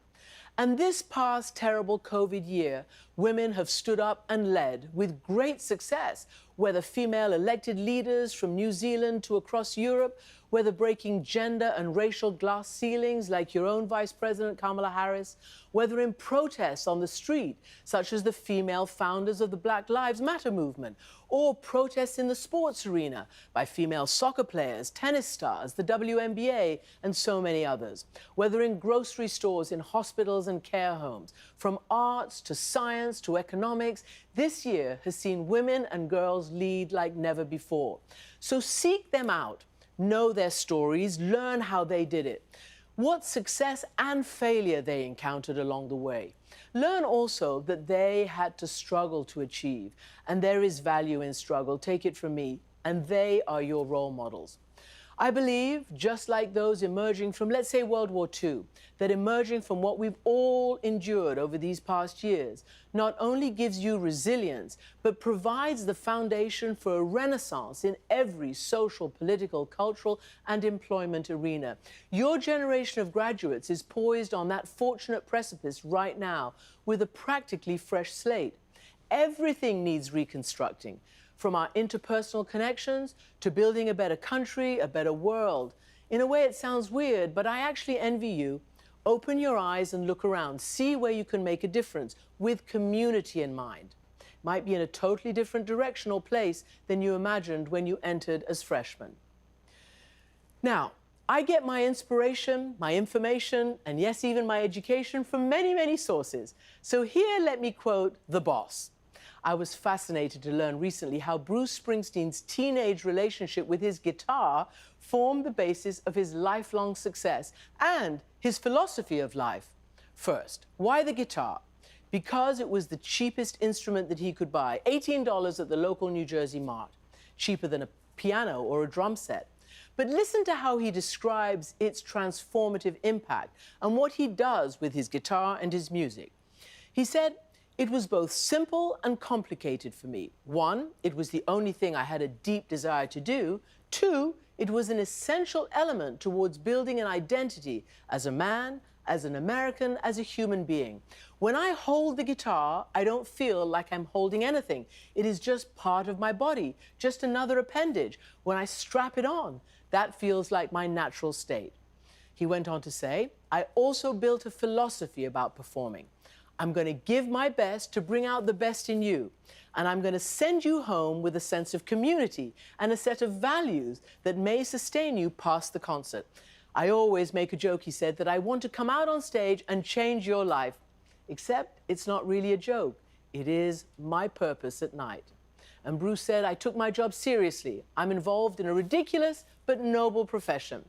And this past terrible COVID year, women have stood up and led with great success, whether female elected leaders from New Zealand to across Europe, whether breaking gender and racial glass ceilings like your own Vice President Kamala Harris, whether in protests on the street, such as the female founders of the Black Lives Matter movement, or protests in the sports arena by female soccer players, tennis stars, the WNBA, and so many others, whether in grocery stores, in hospitals and care homes, from arts to science to economics. This year has seen women and girls lead like never before. So seek them out. Know their stories, learn how they did it, what success and failure they encountered along the way. Learn also that they had to struggle to achieve, and there is value in struggle, take it from me, and they are your role models. I believe, just like those emerging from, let's say, World War II, that emerging from what we've all endured over these past years not only gives you resilience, but provides the foundation for a renaissance in every social, political, cultural, and employment arena. Your generation of graduates is poised on that fortunate precipice right now with a practically fresh slate. Everything needs reconstructing, from our interpersonal connections to building a better country, a better world. In a way, it sounds weird, but I actually envy you. Open your eyes and look around. See where you can make a difference with community in mind. Might be in a totally different direction or place than you imagined when you entered as freshmen. Now, I get my inspiration, my information, and yes, even my education from many, many sources. So here, let me quote the boss. I was fascinated to learn recently how Bruce Springsteen's teenage relationship with his guitar formed the basis of his lifelong success and his philosophy of life. First, why the guitar? Because it was the cheapest instrument that he could buy, $18 at the local New Jersey mart, cheaper than a piano or a drum set. But listen to how he describes its transformative impact and what he does with his guitar and his music. He said, "It was both simple and complicated for me. One, it was the only thing I had a deep desire to do. Two, it was an essential element towards building an identity as a man, as an American, as a human being. When I hold the guitar, I don't feel like I'm holding anything. It is just part of my body, just another appendage. When I strap it on, that feels like my natural state." He went on to say, I also built a philosophy about performing. I'm going to give my best to bring out the best in you. And I'm going to send you home with a sense of community and a set of values that may sustain you past the concert. I always make a joke, he said, that I want to come out on stage and change your life. Except it's not really a joke. It is my purpose at night. And Bruce said, I took my job seriously. I'm involved in a ridiculous but noble profession.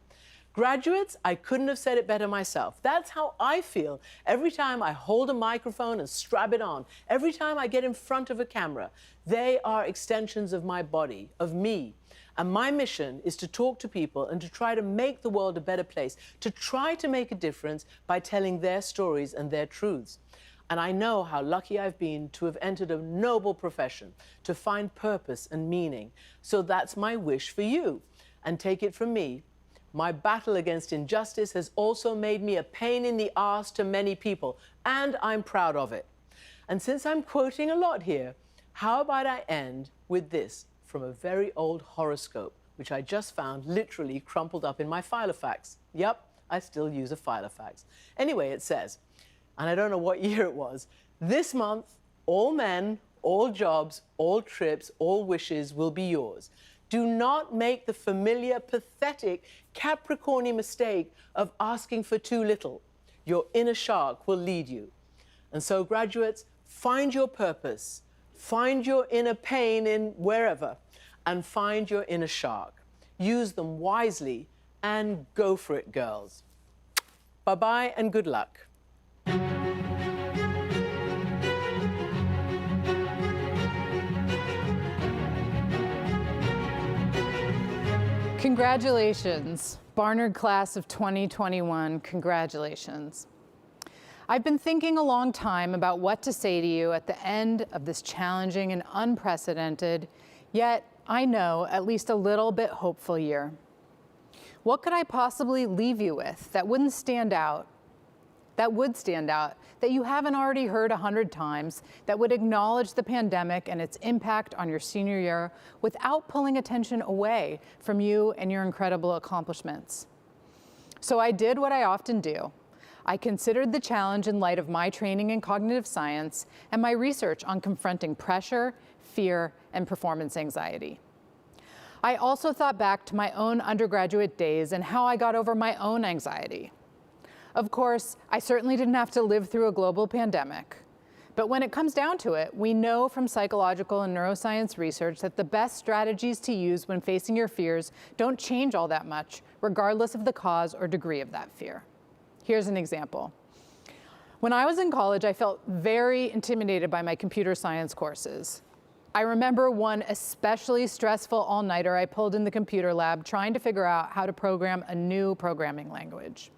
Graduates, I couldn't have said it better myself. That's how I feel every time I hold a microphone and strap it on, every time I get in front of a camera. They are extensions of my body, of me. And my mission is to talk to people and to try to make the world a better place, to try to make a difference by telling their stories and their truths. And I know how lucky I've been to have entered a noble profession, to find purpose and meaning. So that's my wish for you. And take it from me, my battle against injustice has also made me a pain in the arse to many people, and I'm proud of it. And since I'm quoting a lot here, how about I end with this from a very old horoscope, which I just found literally crumpled up in my Filofax. Yep, I still use a Filofax. Anyway, it says, and I don't know what year it was, this month, all men, all jobs, all trips, all wishes will be yours. Do not make the familiar, pathetic, Capricorny mistake of asking for too little. Your inner shark will lead you. And so, graduates, find your purpose, find your inner pain in wherever, and find your inner shark. Use them wisely and go for it, girls. Bye-bye and good luck. Congratulations, Barnard class of 2021, congratulations. I've been thinking a long time about what to say to you at the end of this challenging and unprecedented, yet I know at least a little bit hopeful year. What could I possibly leave you with that wouldn't stand out, that would stand out, that you haven't already heard 100 times, that would acknowledge the pandemic and its impact on your senior year without pulling attention away from you and your incredible accomplishments? So I did what I often do. I considered the challenge in light of my training in cognitive science and my research on confronting pressure, fear, and performance anxiety. I also thought back to my own undergraduate days and how I got over my own anxiety. Of course, I certainly didn't have to live through a global pandemic. But when it comes down to it, we know from psychological and neuroscience research that the best strategies to use when facing your fears don't change all that much, regardless of the cause or degree of that fear. Here's an example. When I was in college, I felt very intimidated by my computer science courses. I remember one especially stressful all-nighter I pulled in the computer lab trying to figure out how to program a new programming language.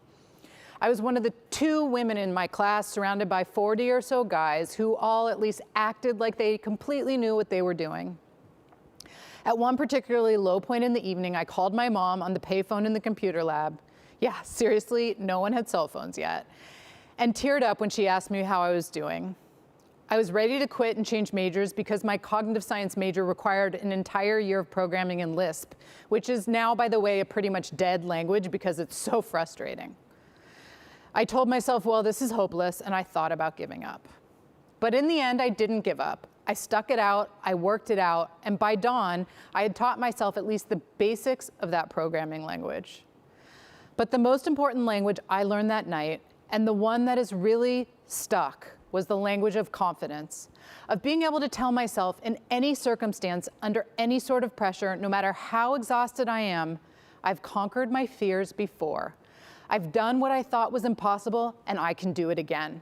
I was one of the 2 women in my class surrounded by 40 or so guys who all at least acted like they completely knew what they were doing. At one particularly low point in the evening, I called my mom on the payphone in the computer lab. Yeah, seriously, no one had cell phones yet. And teared up when she asked me how I was doing. I was ready to quit and change majors because my cognitive science major required an entire year of programming in Lisp, which is now, by the way, a pretty much dead language because it's so frustrating. I told myself, well, this is hopeless, and I thought about giving up. But in the end, I didn't give up. I stuck it out, I worked it out, and by dawn, I had taught myself at least the basics of that programming language. But the most important language I learned that night, and the one that is really stuck, was the language of confidence, of being able to tell myself in any circumstance, under any sort of pressure, no matter how exhausted I am, I've conquered my fears before. I've done what I thought was impossible, and I can do it again.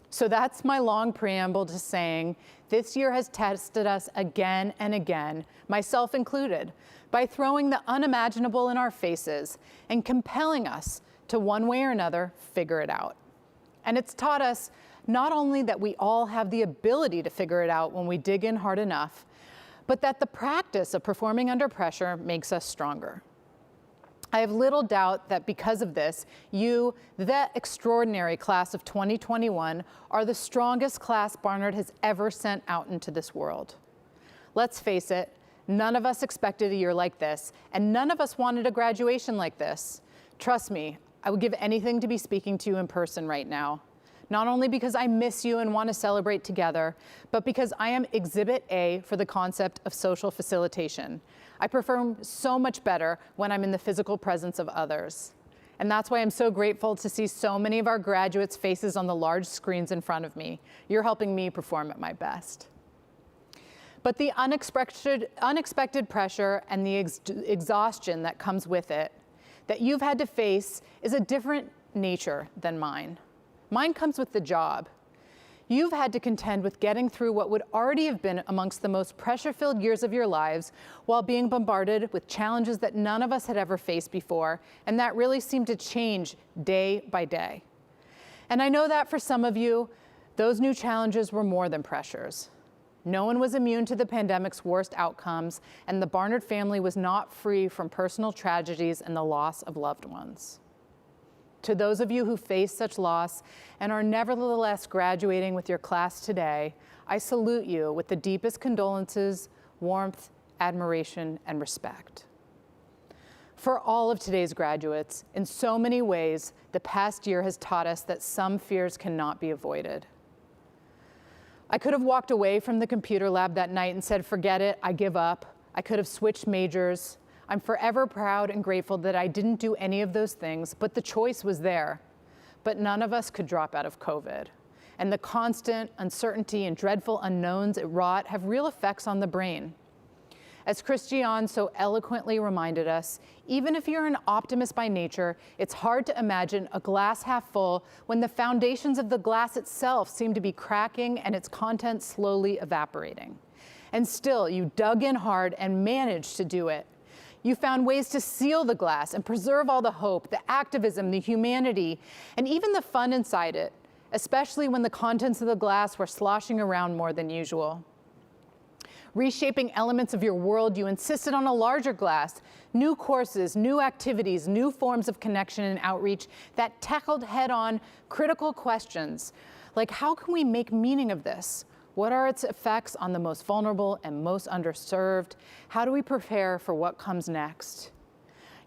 So that's my long preamble to saying, this year has tested us again and again, myself included, by throwing the unimaginable in our faces and compelling us to one way or another figure it out. And it's taught us not only that we all have the ability to figure it out when we dig in hard enough, but that the practice of performing under pressure makes us stronger. I have little doubt that because of this, you, the extraordinary class of 2021, are the strongest class Barnard has ever sent out into this world. Let's face it, none of us expected a year like this, and none of us wanted a graduation like this. Trust me, I would give anything to be speaking to you in person right now. Not only because I miss you and want to celebrate together, but because I am Exhibit A for the concept of social facilitation. I perform so much better when I'm in the physical presence of others. And that's why I'm so grateful to see so many of our graduates' faces on the large screens in front of me. You're helping me perform at my best. But the unexpected pressure and the exhaustion that comes with it, that you've had to face, is a different nature than mine. Mine comes with the job. You've had to contend with getting through what would already have been amongst the most pressure-filled years of your lives while being bombarded with challenges that none of us had ever faced before, and that really seemed to change day by day. And I know that for some of you, those new challenges were more than pressures. No one was immune to the pandemic's worst outcomes, and the Barnard family was not free from personal tragedies and the loss of loved ones. To those of you who face such loss and are nevertheless graduating with your class today, I salute you with the deepest condolences, warmth, admiration, and respect. For all of today's graduates, in so many ways, the past year has taught us that some fears cannot be avoided. I could have walked away from the computer lab that night and said, forget it, I give up. I could have switched majors. I'm forever proud and grateful that I didn't do any of those things, but the choice was there. But none of us could drop out of COVID. And the constant uncertainty and dreadful unknowns it wrought have real effects on the brain. As Christiane so eloquently reminded us, even if you're an optimist by nature, it's hard to imagine a glass half full when the foundations of the glass itself seem to be cracking and its contents slowly evaporating. And still, you dug in hard and managed to do it. You found ways to seal the glass and preserve all the hope, the activism, the humanity, and even the fun inside it, especially when the contents of the glass were sloshing around more than usual. Reshaping elements of your world, you insisted on a larger glass, new courses, new activities, new forms of connection and outreach that tackled head-on critical questions, like how can we make meaning of this? What are its effects on the most vulnerable and most underserved? How do we prepare for what comes next?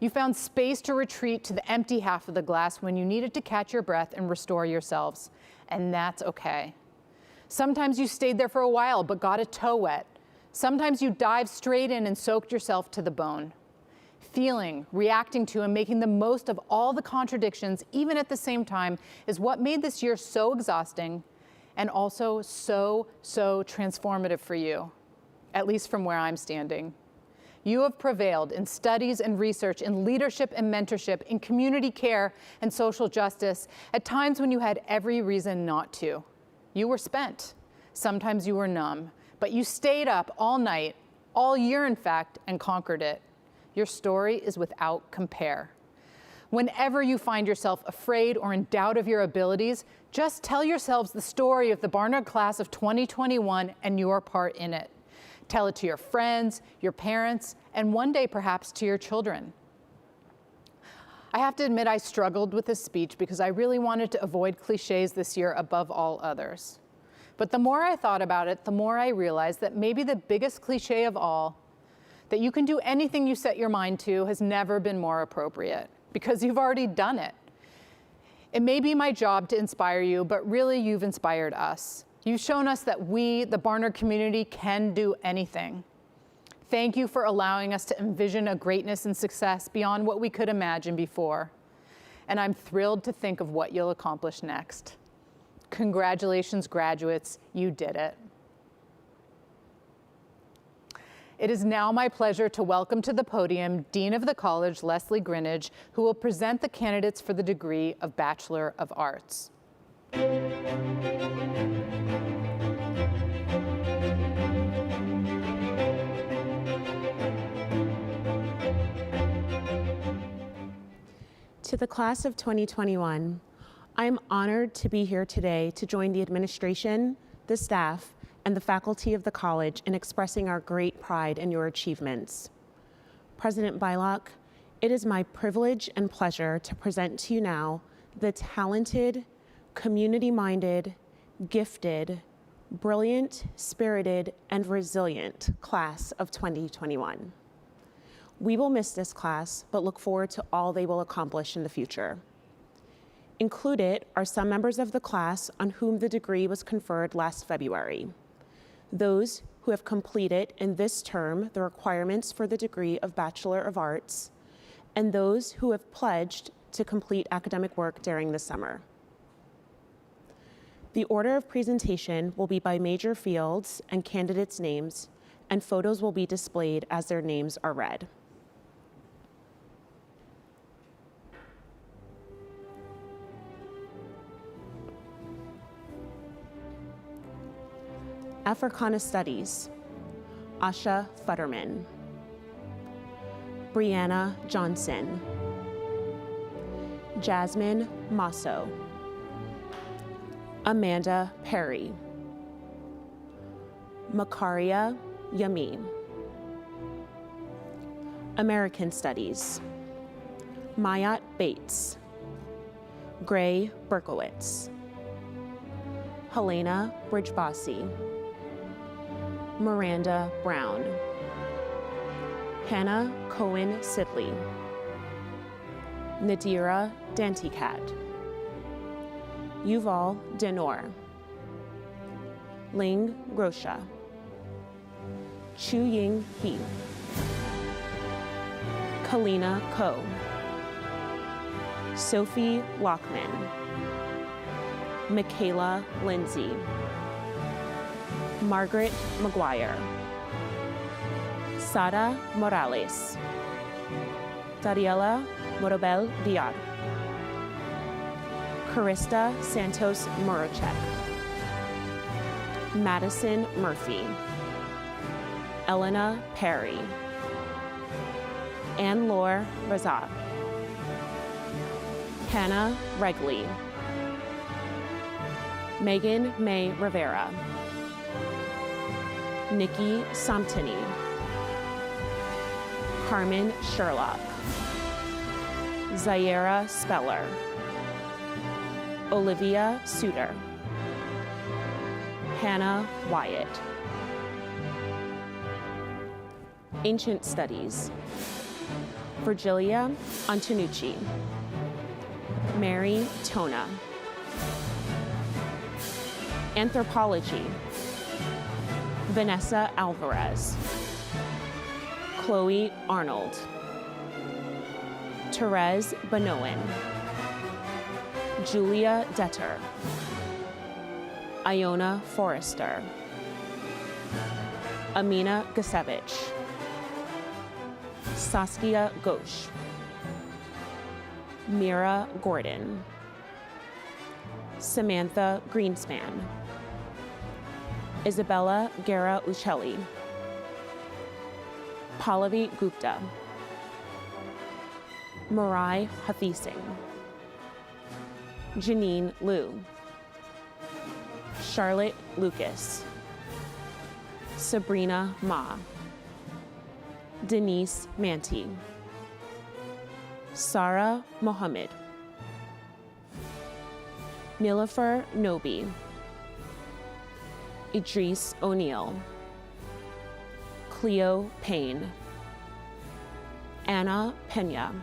You found space to retreat to the empty half of the glass when you needed to catch your breath and restore yourselves, and that's okay. Sometimes you stayed there for a while but got a toe wet. Sometimes you dived straight in and soaked yourself to the bone. Feeling, reacting to, and making the most of all the contradictions, even at the same time, is what made this year so exhausting and also so transformative for you, at least from where I'm standing. You have prevailed in studies and research, in leadership and mentorship, in community care and social justice, at times when you had every reason not to. You were spent. Sometimes you were numb, but you stayed up all night, all year in fact, and conquered it. Your story is without compare. Whenever you find yourself afraid or in doubt of your abilities, just tell yourselves the story of the Barnard class of 2021 and your part in it. Tell it to your friends, your parents, and one day perhaps to your children. I have to admit I struggled with this speech because I really wanted to avoid cliches this year above all others. But the more I thought about it, the more I realized that maybe the biggest cliche of all, that you can do anything you set your mind to, has never been more appropriate, because you've already done it. It may be my job to inspire you, but really you've inspired us. You've shown us that we, the Barnard community, can do anything. Thank you for allowing us to envision a greatness and success beyond what we could imagine before. And I'm thrilled to think of what you'll accomplish next. Congratulations, graduates, you did it. It is now my pleasure to welcome to the podium Dean of the College, Leslie Greenidge, who will present the candidates for the degree of Bachelor of Arts. To the class of 2021, I am honored to be here today to join the administration, the staff, and the faculty of the college in expressing our great pride in your achievements. President Bylock, it is my privilege and pleasure to present to you now the talented, community-minded, gifted, brilliant, spirited, and resilient class of 2021. We will miss this class, but look forward to all they will accomplish in the future. Included are some members of the class on whom the degree was conferred last February. Those who have completed in this term the requirements for the degree of Bachelor of Arts, and those who have pledged to complete academic work during the summer. The order of presentation will be by major fields and candidates' names, and photos will be displayed as their names are read. Africana Studies, Asha Futterman. Brianna Johnson. Jasmine Masso. Amanda Perry. Makaria Yami. American Studies, Mayat Bates. Gray Berkowitz. Helena Bridgebossi. Miranda Brown. Hannah Cohen Sidley. Nadira Danticat. Yuval Denor. Ling Grosha. Chu Ying He. Kalina Ko. Sophie Lockman. Michaela Lindsay. Margaret McGuire. Sara Morales. Dariela Morobel Villar. Carista Santos Morochek. Madison Murphy. Elena Perry. Anne-Laure Razat. Hannah Regley. Megan May Rivera. Nikki Somtony. Carmen Sherlock. Zaira Speller. Olivia Suter. Hannah Wyatt. Ancient Studies, Virgilia Antonucci. Mary Tona. Anthropology, Vanessa Alvarez. Chloe Arnold. Therese Benoin. Julia Detter. Iona Forrester. Amina Gasevich. Saskia Ghosh. Mira Gordon. Samantha Greenspan. Isabella Guerra Uccelli. Pallavi Gupta. Marai Hathi Singh. Janine Liu. Charlotte Lucas. Sabrina Ma. Denise Manti. Sarah Mohammed. Nilofer Nobi. Idris O'Neill. Cleo Payne. Anna Pena.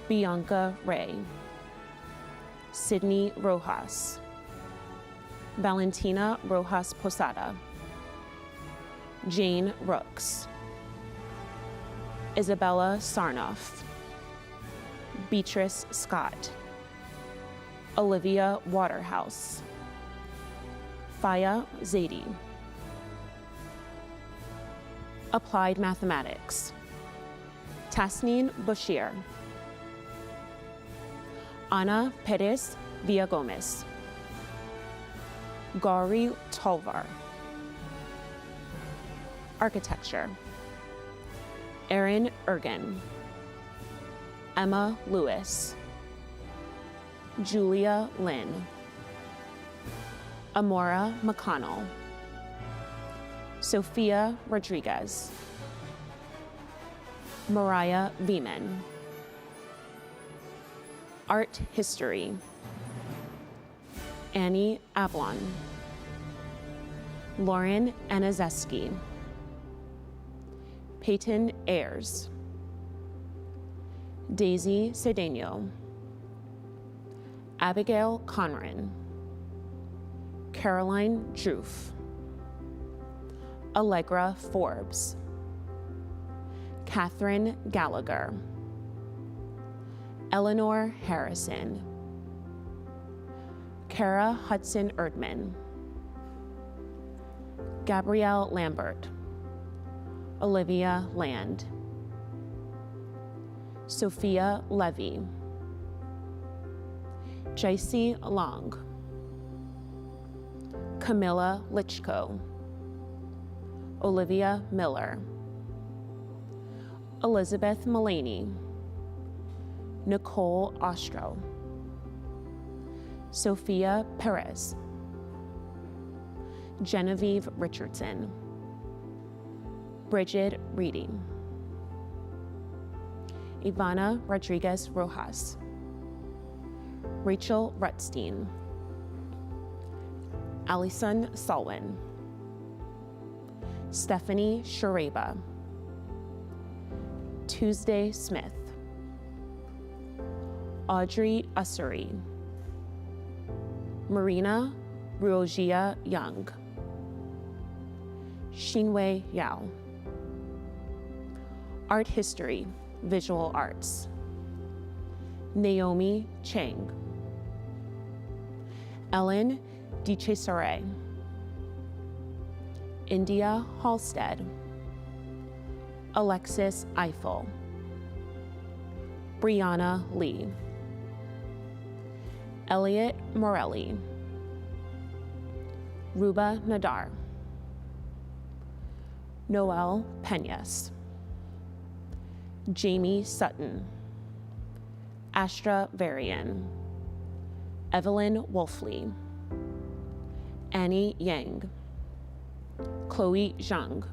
Bianca Ray. Sydney Rojas. Valentina Rojas Posada. Jane Rooks. Isabella Sarnoff. Beatrice Scott. Olivia Waterhouse. Faya Zaidi. Applied Mathematics, Tasneen Bashir. Ana Perez Villagomez. Gauri Tolvar. Architecture, Erin Ergen. Emma Lewis. Julia Lynn. Amora McConnell. Sophia Rodriguez. Mariah Beeman. Art History, Annie Ablon. Lauren Anazeski. Peyton Ayers. Daisy Cedeno. Abigail Conran, Caroline Droof, Allegra Forbes, Catherine Gallagher, Eleanor Harrison, Kara Hudson Erdman, Gabrielle Lambert, Olivia Land, Sophia Levy, Jacy Long, Camilla Lichko, Olivia Miller, Elizabeth Mullaney, Nicole Ostro, Sophia Perez, Genevieve Richardson, Bridget Reading, Ivana Rodriguez Rojas, Rachel Rutstein, Allison Salwin, Stephanie Shareba, Tuesday Smith, Audrey Ussery, Marina Ruogia Young, Xinwei Yao. Art History, Visual Arts, Naomi Chang, Ellen DeCesare, India Halstead, Alexis Eiffel, Brianna Lee, Elliot Morelli, Ruba Nadar, Noel Peñas, Jamie Sutton, Astra Varian, Evelyn Wolfley, Annie Yang, Chloe Zhang.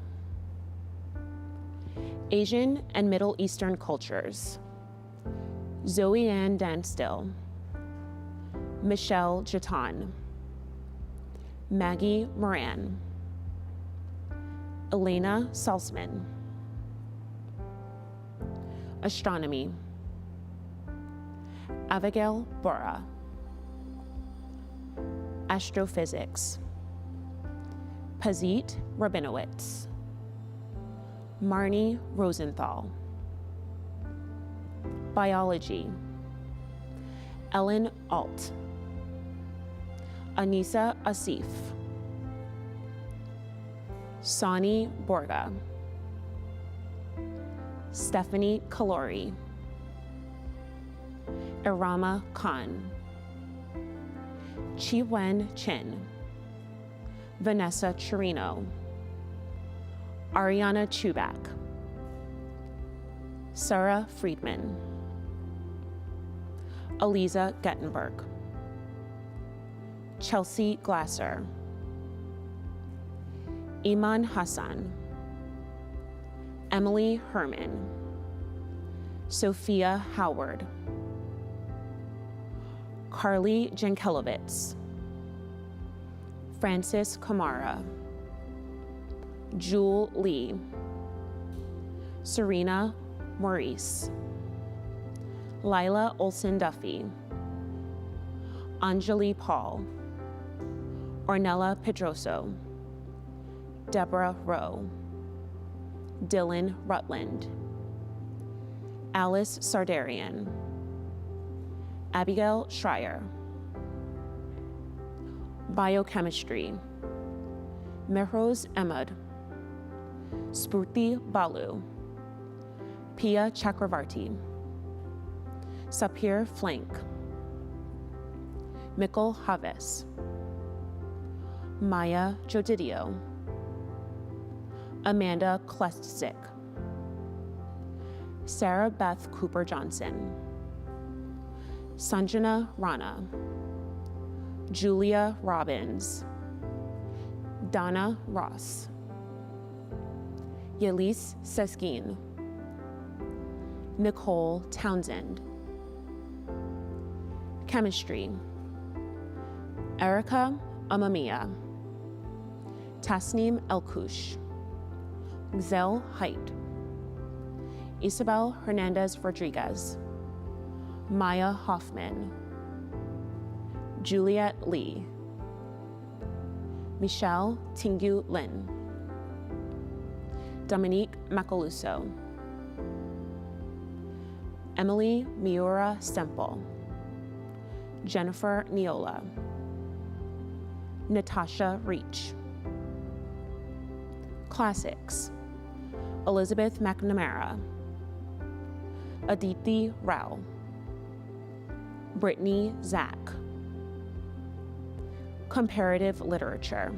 Asian and Middle Eastern cultures, Zoe Ann Danstill, Michelle Jatan, Maggie Moran, Elena Salzman. Astronomy, Abigail Bora, Astrophysics, Pazit Rabinowitz, Marnie Rosenthal, Biology, Ellen Alt, Anissa Asif, Sani Borga, Stephanie Kalori, Irama Khan, Chi-Wen Chin, Vanessa Chirino, Ariana Chubak, Sarah Friedman, Aliza Gettenberg, Chelsea Glasser, Iman Hassan, Emily Herman, Sophia Howard, Carly Jankelowitz, Francis Kamara, Jewel Lee, Serena Maurice, Lila Olson Duffy, Anjali Paul, Ornella Pedroso, Deborah Rowe, Dylan Rutland, Alice Sardarian, Abigail Schreier. Biochemistry, Mehroz Ahmed, Spurti Balu, Pia Chakravarti, Sapir Flank, Mikkel Haves, Maya Jodidio, Amanda Klestzik, Sarah Beth Cooper Johnson, Sanjana Rana, Julia Robbins, Donna Ross, Yelise Seskin, Nicole Townsend. Chemistry, Erica Amamiya, Tasneem Elkush, Gzel Haidt, Isabel Hernandez Rodriguez, Maya Hoffman, Juliet Lee, Michelle Tingu Lin, Dominique Macaluso, Emily Miura Semple, Jennifer Neola, Natasha Reach. Classics: Elizabeth McNamara, Aditi Rao, Brittany Zack. Comparative literature: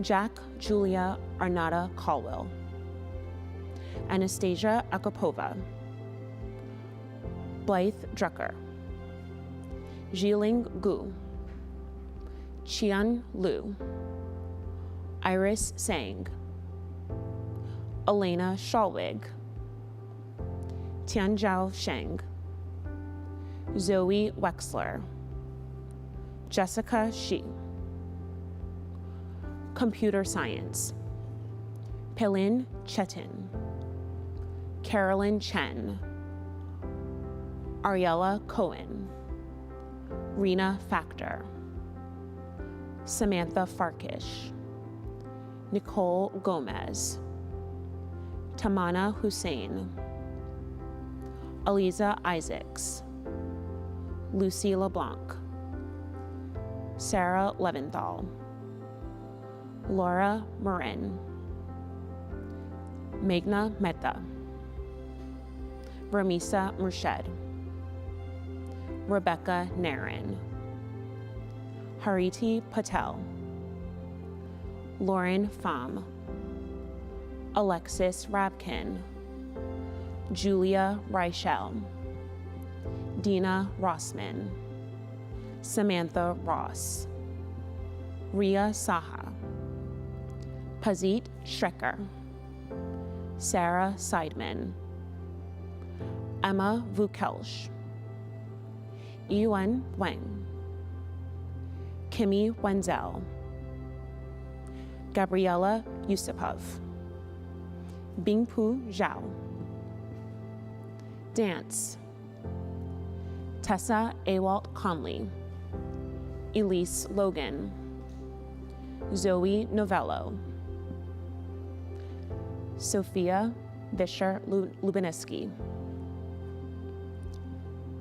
Jack Julia Arnada Caldwell, Anastasia Akapova, Blythe Drucker, Jiling Gu, Qian Lu, Iris Sang, Elena Schalwig, Tianzhao Sheng, Zoe Wexler, Jessica Shi. Computer science: Pelin Chetin, Carolyn Chen, Ariella Cohen, Rena Factor, Samantha Farkish, Nicole Gomez, Tamana Hussein, Aliza Isaacs, Lucy LeBlanc, Sarah Leventhal, Laura Marin, Meghna Mehta, Ramisa Murshid, Rebecca Narin, Hariti Patel, Lauren Pham, Alexis Rabkin, Julia Reichel, Dina Rossman, Samantha Ross, Ria Saha, Pazit Schrecker, Sarah Seidman, Emma Vukelsch, Yuan Wang, Kimmy Wenzel, Gabriela Yusupov, Bingpu Zhao. Dance: Tessa Awalt Conley, Elise Logan, Zoe Novello, Sophia Vischer-Lubineski.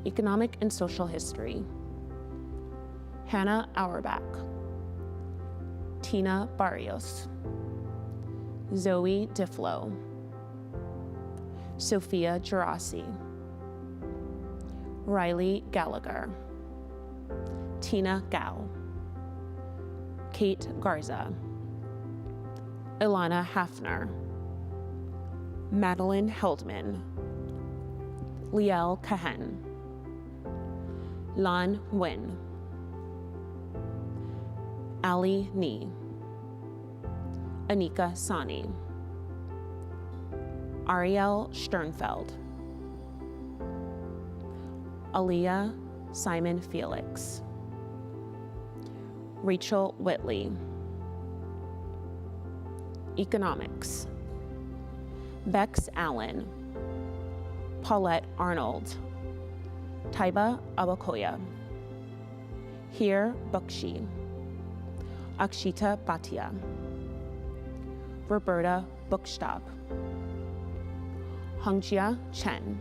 Economic and social history: Hannah Auerbach, Tina Barrios, Zoe Difflow, Sophia Gerasi, Riley Gallagher, Tina Gao, Kate Garza, Ilana Hafner, Madeline Heldman, Liel Cahen, Lan Nguyen, Ali Ni, Anika Sani, Ariel Sternfeld, Aliyah Simon Felix, Rachel Whitley. Economics: Bex Allen, Paulette Arnold, Taiba Abakoya, Hir Bakshi, Akshita Bhatia, Roberta Buchstab, Hongjia Chen,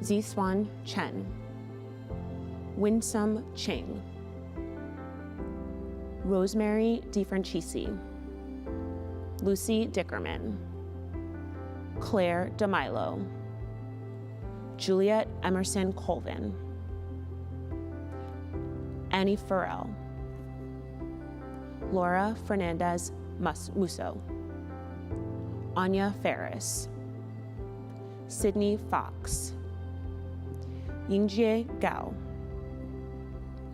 Ziswan Chen, Winsome Ching, Rosemary DiFrancisi, Lucy Dickerman, Claire DeMilo, Juliet Emerson Colvin, Annie Farrell, Laura Fernandez Musso, Anya Ferris, Sydney Fox, Yingjie Gao,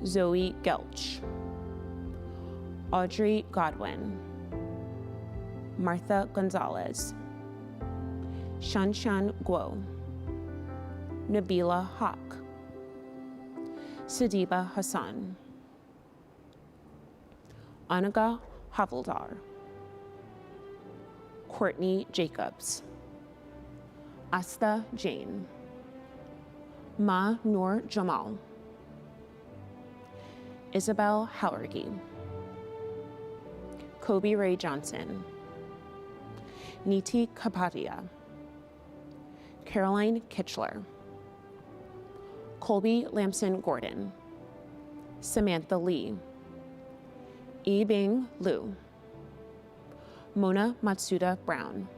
Zoe Gelch, Audrey Godwin, Martha Gonzalez, Shanshan Guo, Nabila Haq, Sadiba Hassan, Anaga Havildar, Courtney Jacobs, Asta Jane, Ma Noor Jamal, Isabel Howergy, Kobe Ray Johnson, Niti Kapadia, Caroline Kitchler, Colby Lamson Gordon, Samantha Lee, Yibing Liu, Mona Matsuda Brown,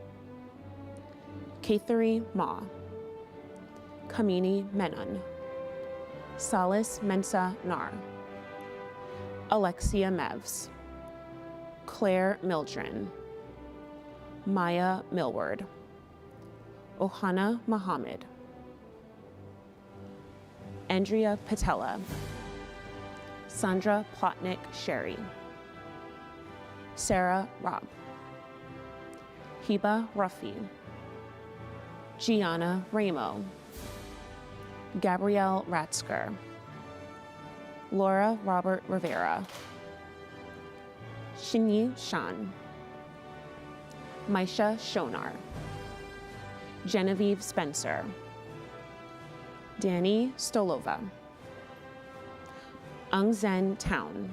Kathari Ma, Kamini Menon, Salis Mensa Nar, Alexia Mevs, Claire Mildren, Maya Millward, Ohana Muhammad, Andrea Patella, Sandra Plotnick Sherry, Sarah Robb, Hiba Ruffy, Gianna Ramo, Gabrielle Ratzker, Laura Robert Rivera, Shinyi Shan, Maisha Shonar, Genevieve Spencer, Danny Stolova, Ung Zen Town,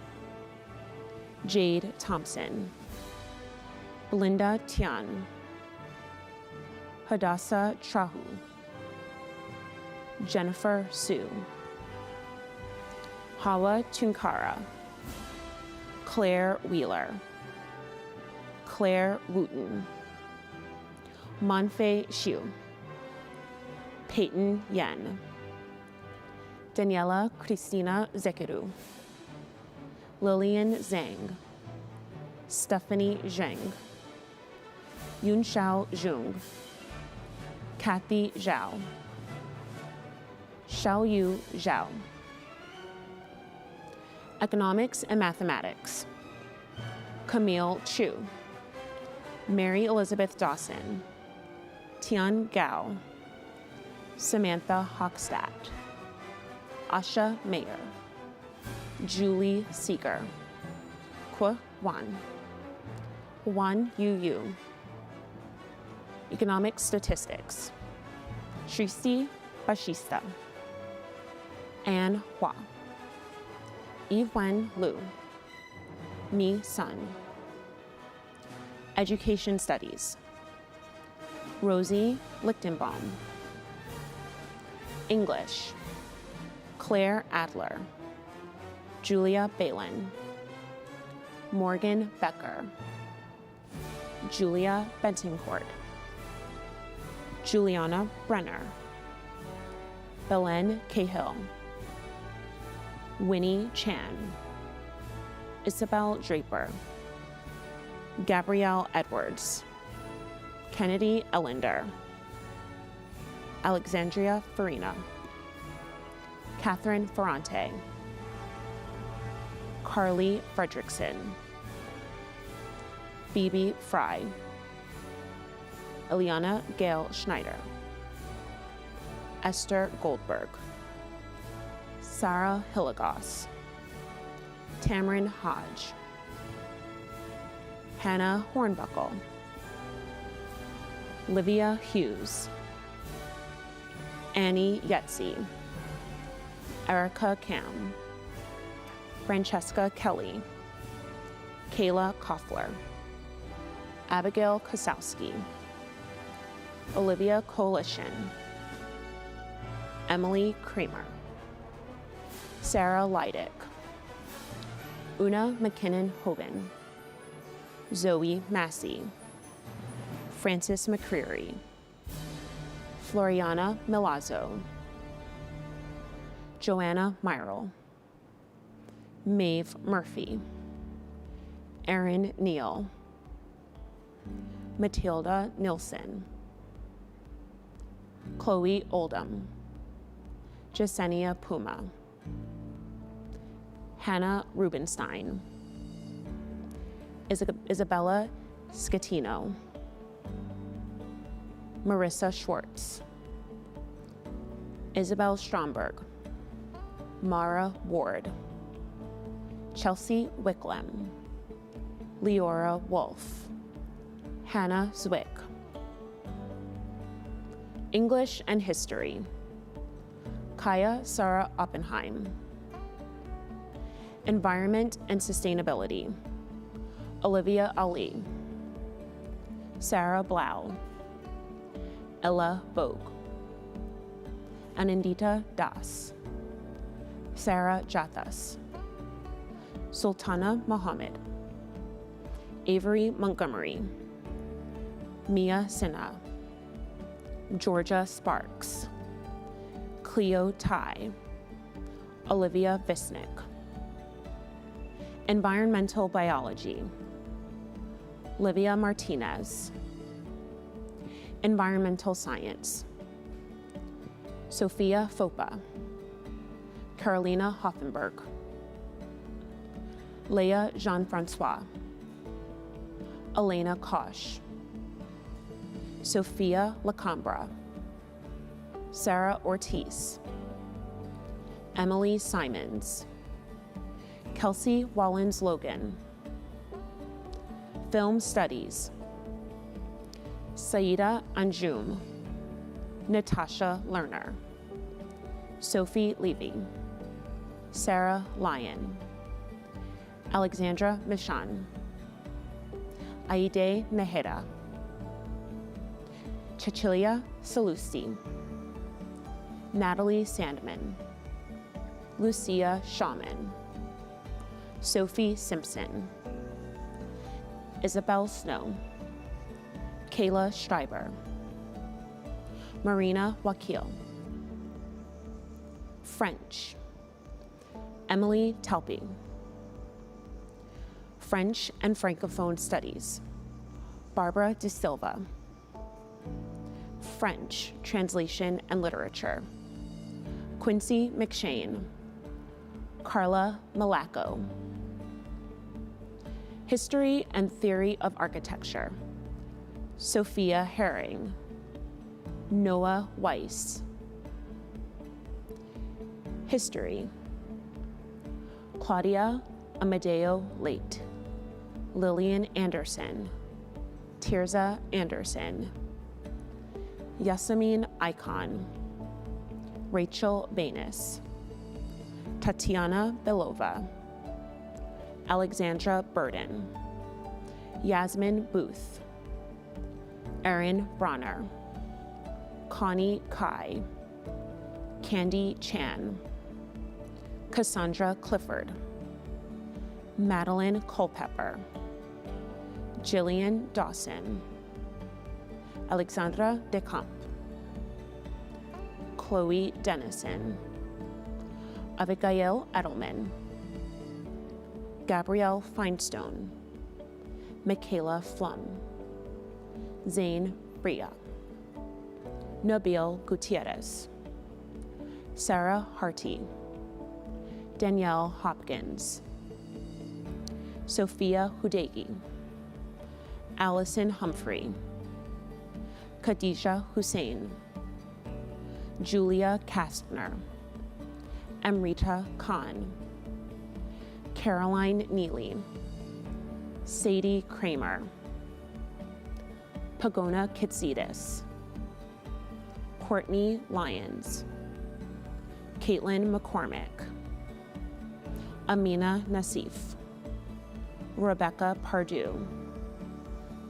Jade Thompson, Belinda Tian, Hadassah Trahu, Jennifer Sue, Hawa Tunkara, Claire Wheeler, Claire Wooten, Monfei Xiu, Peyton Yen, Daniela Cristina Zekiru, Lillian Zhang, Stephanie Zheng, Yunxiao Zhong, Kathy Zhao, Xiaoyu Zhao. Economics and Mathematics, Camille Chu, Mary Elizabeth Dawson, Tian Gao, Samantha Hochstadt, Asha Mayer, Julie Seeger, Kwe Wan Yu, Economic Statistics, Shrisi Bashista, Anne Hua, Ywen Liu, Mi Sun. Education Studies, Rosie Lichtenbaum. English, Claire Adler, Julia Balin, Morgan Becker, Julia Bentoncourt, Juliana Brenner, Belen Cahill, Winnie Chan, Isabel Draper, Gabrielle Edwards, Kennedy Ellender, Alexandria Farina, Catherine Ferrante, Carly Fredrickson, Phoebe Fry, Eliana Gail Schneider, Esther Goldberg, Sarah Hilligoss, Tamron Hodge, Hannah Hornbuckle, Livia Hughes, Annie Yetzi, Erica Cam, Francesca Kelly, Kayla Koffler, Abigail Kosowski, Olivia Coalition, Emily Kramer, Sarah Leidick, Una McKinnon Hoban, Zoe Massey, Frances McCreary, Floriana Milazzo, Joanna Myrle, Maeve Murphy, Erin Neal, Matilda Nilsson, Chloe Oldham, Jasenia Puma, Hannah Rubenstein, Isabella Scatino, Marissa Schwartz, Isabel Stromberg, Mara Ward, Chelsea Wicklem, Leora Wolf, Hannah Zwick. English and History, Kaya Sarah Oppenheim, Environment and Sustainability, Olivia Ali, Sarah Blau, Ella Bogue, Anindita Das, Sarah Jathas, Sultana Mohammed, Avery Montgomery, Mia Sinha, Georgia Sparks, Cleo Tai, Olivia Visnick. Environmental Biology, Livia Martinez. Environmental Science, Sophia Fopa, Carolina Hoffenberg, Leah Jean-Francois, Elena Kosh, Sophia Lacambra, Sarah Ortiz, Emily Simons, Kelsey Wallens-Logan. Film Studies, Saida Anjum, Natasha Lerner, Sophie Levy, Sarah Lyon, Alexandra Michan, Aide Neheda, Cecilia Salusti, Natalie Sandman, Lucia Shaman, Sophie Simpson, Isabel Snow, Kayla Schreiber, Marina Wakil. French, Emily Telpy. French and Francophone Studies, Barbara De Silva. French, Translation and Literature, Quincy McShane, Carla Malaco. History and Theory of Architecture, Sophia Herring, Noah Weiss. History, Claudia Amadeo Late, Lillian Anderson, Tirza Anderson, Yasemin Icon, Rachel Banis, Tatiana Belova, Alexandra Burden, Yasmin Booth, Erin Bronner, Connie Kai, Candy Chan, Cassandra Clifford, Madeline Culpepper, Jillian Dawson, Alexandra Decamp, Chloe Dennison, Abigail Edelman, Gabrielle Feinstone, Michaela Flum, Zane Bria, Nabil Gutierrez, Sarah Harty, Danielle Hopkins, Sophia Hudegi, Allison Humphrey, Khadija Hussein, Julia Kastner, Amrita Khan, Caroline Neely, Sadie Kramer, Pagona Kitsidis, Courtney Lyons, Caitlin McCormick, Amina Nassif, Rebecca Pardue,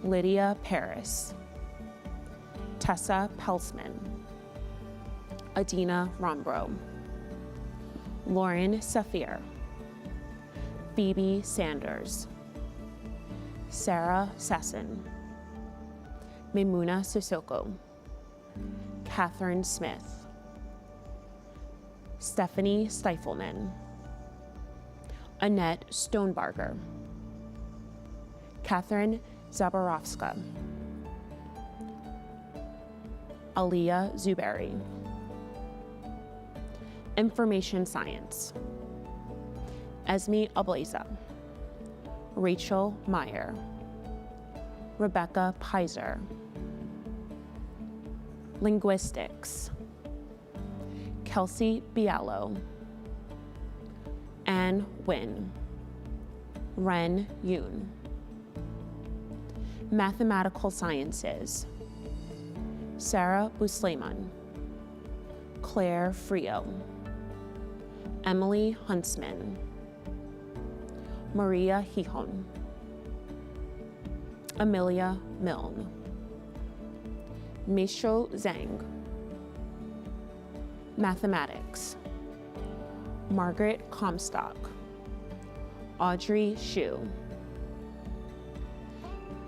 Lydia Paris, Tessa Pelsman, Adina Rombro, Lauren Safir, Phoebe Sanders, Sarah Sasson, Maimuna Sissoko, Catherine Smith, Stephanie Stifelman, Annette Stonebarger, Catherine Zaborowska, Aliyah Zuberi. Information Science, Esme Ableza, Rachel Meyer, Rebecca Pizer. Linguistics, Kelsey Bialo, Anne Wynn, Ren Yoon. Mathematical Sciences, Sarah Busleiman, Claire Frio, Emily Huntsman, Maria Hihon, Amelia Milne, Meisho Zhang. Mathematics, Margaret Comstock, Audrey Hsu.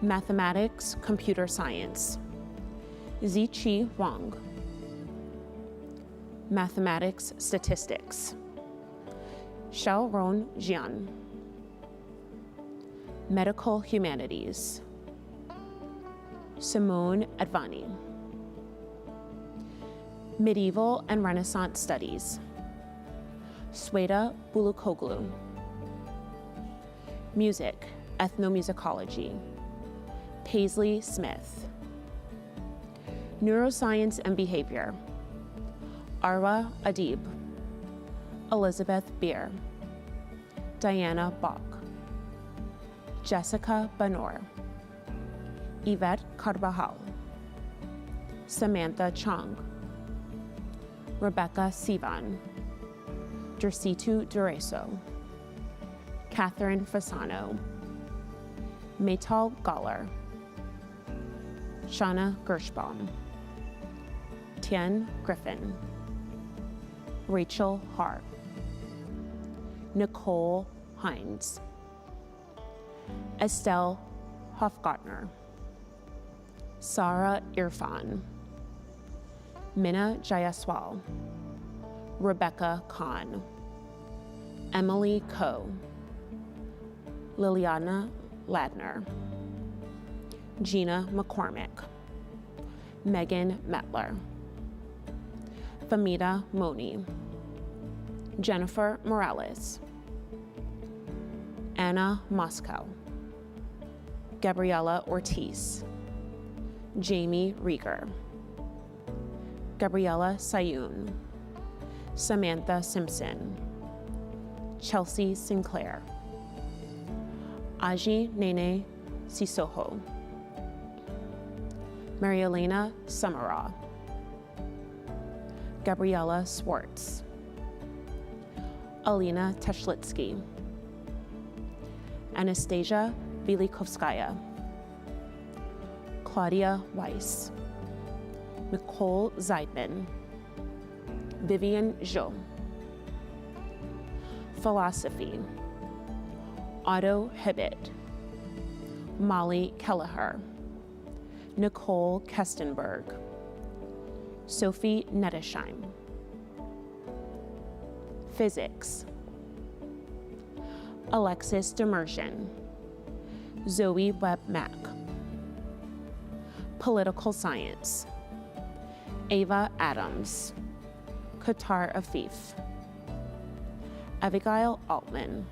Mathematics, Computer Science, Ziqi Wang. Mathematics, Statistics, Xiaoron Jian. Medical Humanities, Simone Advani. Medieval and Renaissance Studies, Sweta Bulukoglu. Music, Ethnomusicology, Paisley Smith. Neuroscience and Behavior, Arwa Adib, Elizabeth Beer, Diana Bach, Jessica Banor, Yvette Carvajal, Samantha Chong, Rebecca Sivan, Dersitu Dureso, Catherine Fasano, Maytal Galler, Shauna Gershbaum, Tien Griffin, Rachel Hart, Nicole Hines, Estelle Hofgartner, Sarah Irfan, Minna Jayaswal, Rebecca Khan, Emily Coe, Liliana Ladner, Gina McCormick, Megan Metler, Famida Moni, Jennifer Morales, Anna Moscow, Gabriela Ortiz, Jamie Rieger, Gabriela Sayun, Samantha Simpson, Chelsea Sinclair, Aji Nene Sissoko, Marielena Samara, Gabriela Swartz, Alina Teshlitsky, Anastasia Velikovskaya, Claudia Weiss, Nicole Zeidman, Vivian Zhou. Philosophy, Otto Hibbett, Molly Kelleher, Nicole Kestenberg, Sophie Nettesheim. Physics, Alexis Demersion, Zoe Webb-Mack. Political Science, Ava Adams, Qatar Afif, Abigail Altman,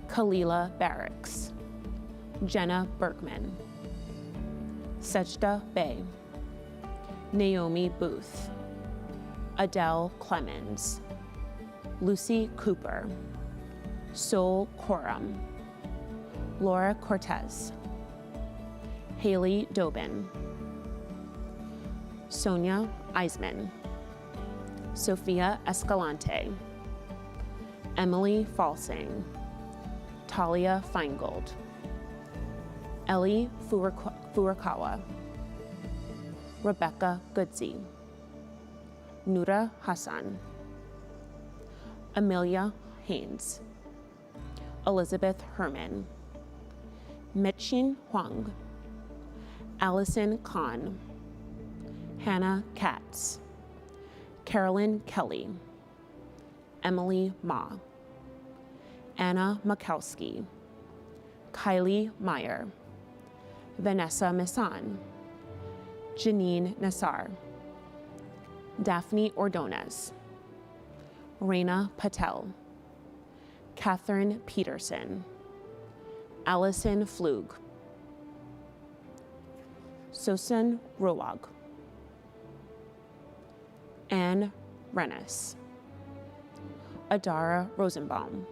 Kalila Barracks, Jenna Bergman, Sejda Bey, Naomi Booth, Adele Clemens, Lucy Cooper, Sol Coram, Laura Cortez, Haley Dobin, Sonia Eisman, Sophia Escalante, Emily Falsing, Talia Feingold, Ellie Furukawa, Rebecca Goodsey, Nura Hassan, Amelia Haynes, Elizabeth Herman, Mitchin Huang, Allison Kahn, Hannah Katz, Carolyn Kelly, Emily Ma, Anna Makowski, Kylie Meyer, Vanessa Missan, Janine Nassar, Daphne Ordonez, Reina Patel, Catherine Peterson, Allison Flug, Sosan Rowag, Anne Rennes, Adara Rosenbaum,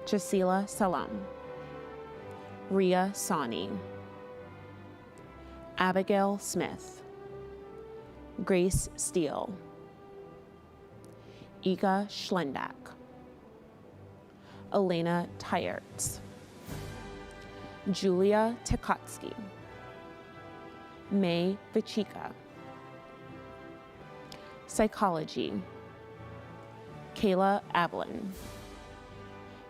Jasila Salam, Ria Sani, Abigail Smith, Grace Steele, Iga Schlendak, Elena Tyertz, Julia Tekotsky, May Vichika. Psychology, Kayla Ablin,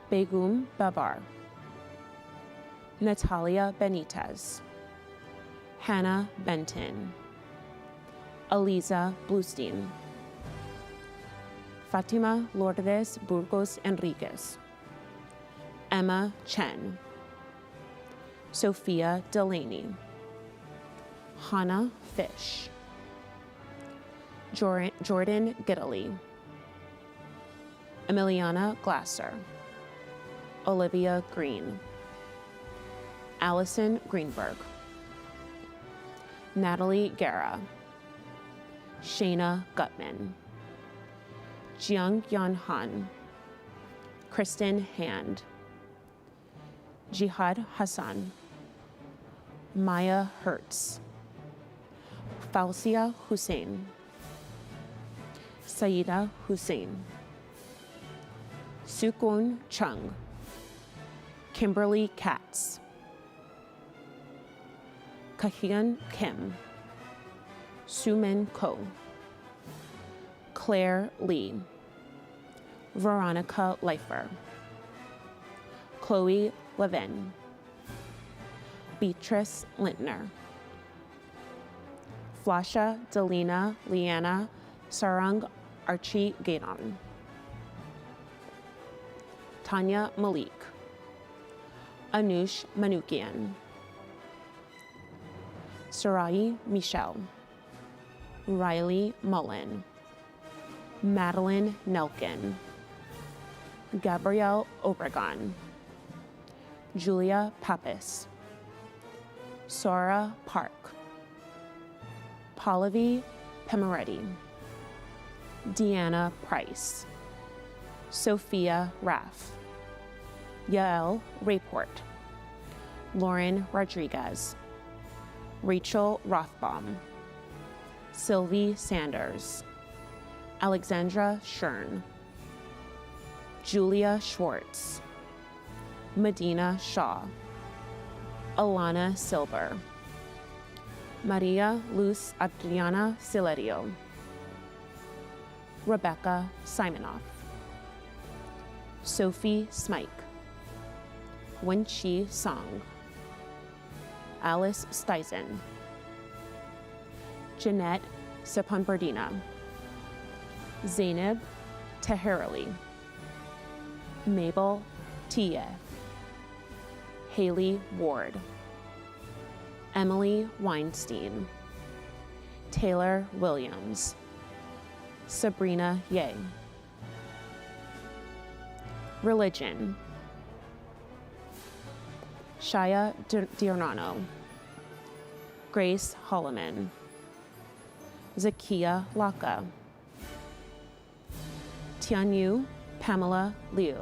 Begum Babar, Natalia Benitez, Hannah Benton, Aliza Bluestein, Fatima Lourdes Burgos Enriquez, Emma Chen, Sophia Delaney, Hannah Fish, Jordan Giddley, Emiliana Glasser, Olivia Green, Allison Greenberg, Natalie Guerra, Shayna Gutman, Jiang Yan Han, Kristen Hand, Jihad Hassan, Maya Hertz, Fausia Hussein, Saida Hussein, Sukun Chung, Kimberly Katz, Kahyun Kim, Sumin Ko, Claire Lee, Veronica Leifer, Chloe Levin, Beatrice Lintner, Flasha Delina Liana Sarang Archie Gaydon, Tanya Malik, Anush Manukian, Sarai Michelle, Riley Mullen, Madeline Nelkin, Gabrielle Obregon, Julia Pappas, Sora Park, Pallavi Pemaretti, Deanna Price, Sophia Raff, Yael Rayport, Lauren Rodriguez, Rachel Rothbaum, Sylvie Sanders, Alexandra Shern, Julia Schwartz, Medina Shaw, Alana Silber, Maria Luz Adriana Silerio, Rebecca Simonoff, Sophie Smike, Wenqi Song, Alice Steisen, Jeanette Sepanbardina, Zainab Teherali, Mabel Tia, Haley Ward, Emily Weinstein, Taylor Williams, Sabrina Ye. Religion, Shaya Diornano, Grace Holloman, Zakia Laka, Tianyu Pamela Liu,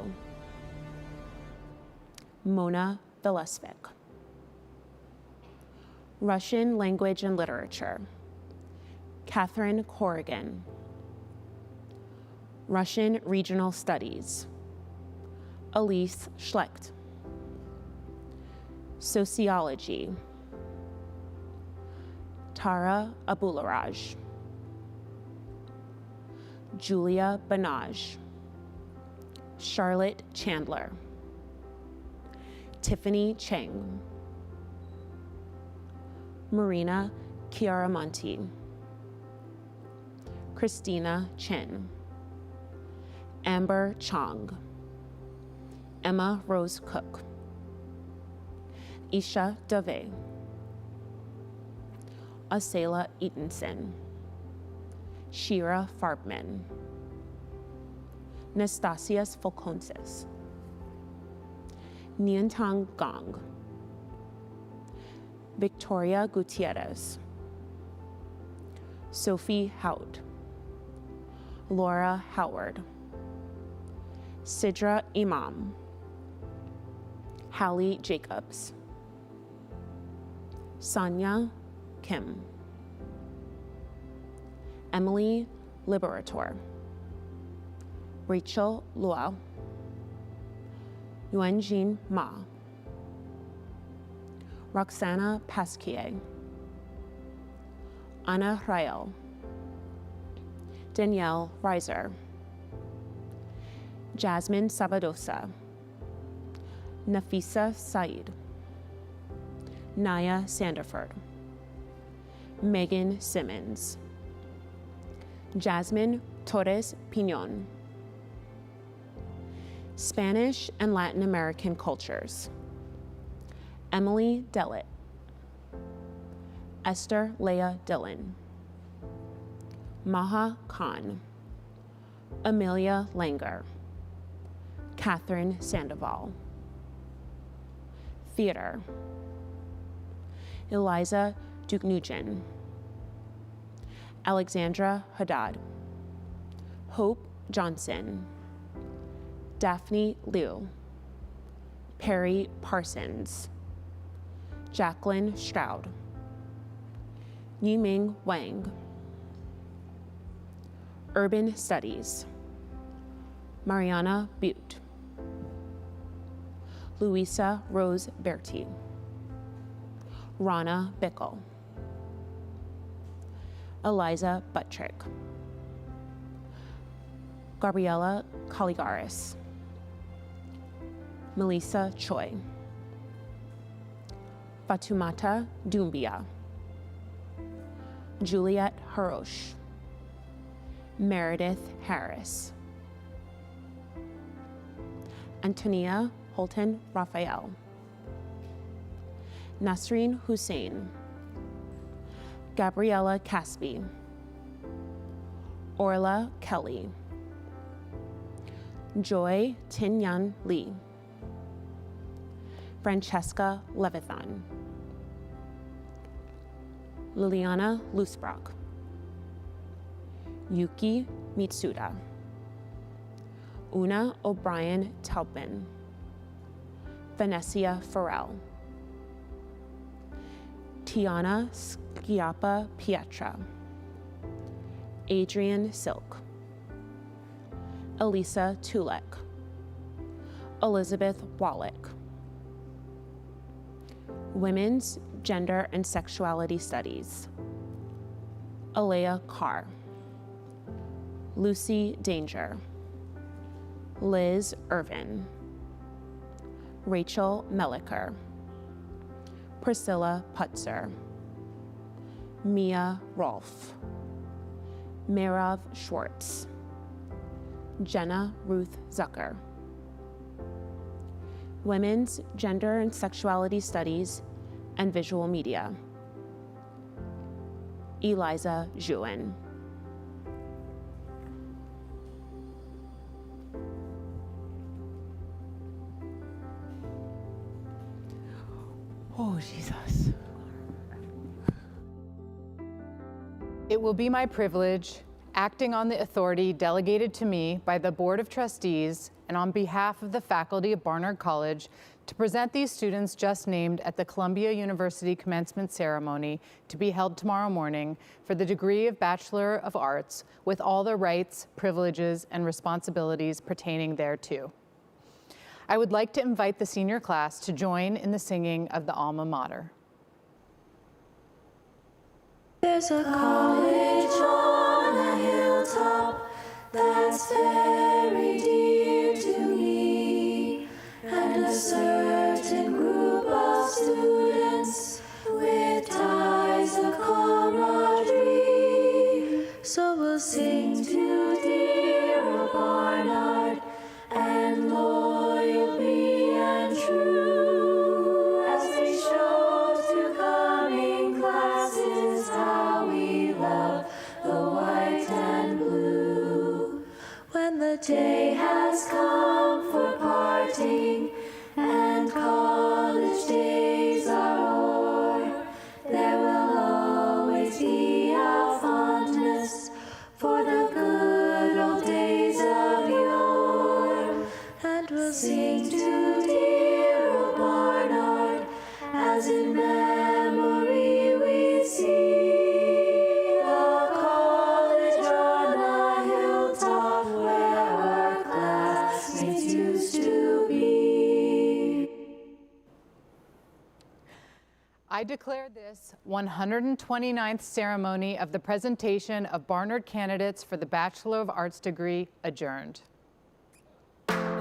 Mona Velesvik. Russian Language and Literature, Catherine Corrigan. Russian Regional Studies, Elise Schlecht. Sociology, Tara Abularaj, Julia Banaj, Charlotte Chandler, Tiffany Cheng, Marina Chiaramonti, Christina Chen, Amber Chong, Emma Rose Cook, Isha Dave, Asela Eatonson, Shira Farbman, Nastasias Folkonsis, Niantang Gong, Victoria Gutierrez, Sophie Hout, Laura Howard, Sidra Imam, Hallie Jacobs, Sonia Kim, Emily Liberator, Rachel Luau, Yuanjin Ma, Roxana Pasquier, Anna Rael, Danielle Reiser, Jasmine Sabadosa, Nafisa Said, Naya Sanderford, Megan Simmons, Jasmine Torres Pinon. Spanish and Latin American cultures, Emily Dellett, Esther Leah Dillon, Maha Khan, Amelia Langer, Catherine Sandoval. Theater, Eliza Duknujan, Alexandra Haddad, Hope Johnson, Daphne Liu, Perry Parsons, Jacqueline Stroud, Yiming Wang. Urban Studies, Mariana Butte, Luisa Rose Berti, Rana Bickle, Eliza Buttrick, Gabriela Caligaris, Melissa Choi, Fatumata Doumbia, Juliet Harosh, Meredith Harris, Antonia Holton Raphael, Nasreen Hussein, Gabriella Caspi, Orla Kelly, Joy Tinyan Lee, Francesca Levithan, Liliana Lusbrock, Yuki Mitsuda, Una O'Brien Taupin, Venetia Farrell, Tiana Schiappa Pietra, Adrian Silk, Elisa Tulek, Elizabeth Wallach. Women's Gender and Sexuality Studies, Alea Carr, Lucy Danger, Liz Irvin, Rachel Melliker, Priscilla Putzer, Mia Rolfe, Merav Schwartz, Jenna Ruth Zucker. Women's Gender and Sexuality Studies and Visual Media, Eliza Juen. Oh, Jesus. It will be my privilege, acting on the authority delegated to me by the Board of Trustees and on behalf of the faculty of Barnard College, to present these students just named at the Columbia University Commencement Ceremony to be held tomorrow morning for the degree of Bachelor of Arts with all the rights, privileges, and responsibilities pertaining thereto. I would like to invite the senior class to join in the singing of the Alma Mater. There's a college on a hilltop that's very dear to me, and a certain group of students with ties of camaraderie. So we'll sing to dear old Barnard and loyal be and true, as we show to coming classes how we love I declare this 129th ceremony of the presentation of Barnard candidates for the Bachelor of Arts degree adjourned. I'd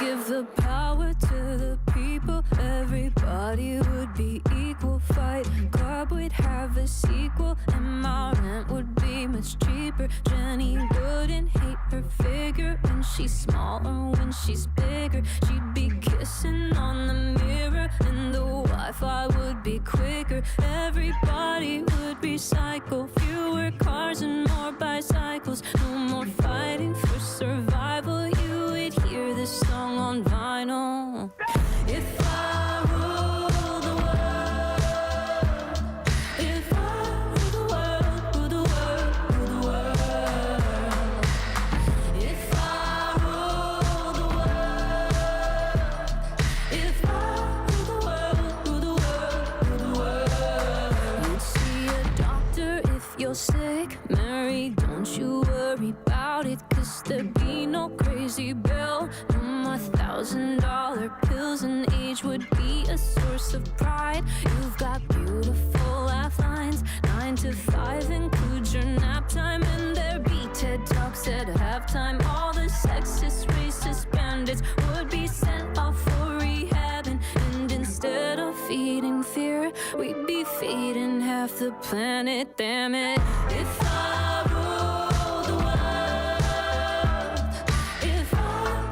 give the power to the people, everybody would be equal. Fight Club would have a sequel, and my rent would be much cheaper. Jenny wouldn't hate her figure when she's small or when she's bigger. She'd be kissing on the mirror, and the Wi-Fi would be quicker. Everybody would recycle, fewer cars and more bicycles. No more fighting for survival. You would hear this song on vinyl. If I rule the world, if I rule the world, rule the world, rule the world. If I rule the world, if I rule the world, rule the world, rule the world. You'd see a doctor if you're sick. Mary, don't you worry about it, 'cause there'd be no crazy bill. No more $1,000 pills, and age would be a source of pride. You've got beautiful laugh lines. 9 to 5 includes your nap time, and there'd be TED Talks at halftime. All the sexist, racist bandits would be sent off for rehab, and instead of feeding fear, we'd be feeding half the planet. Damn it! If I rule the world, if I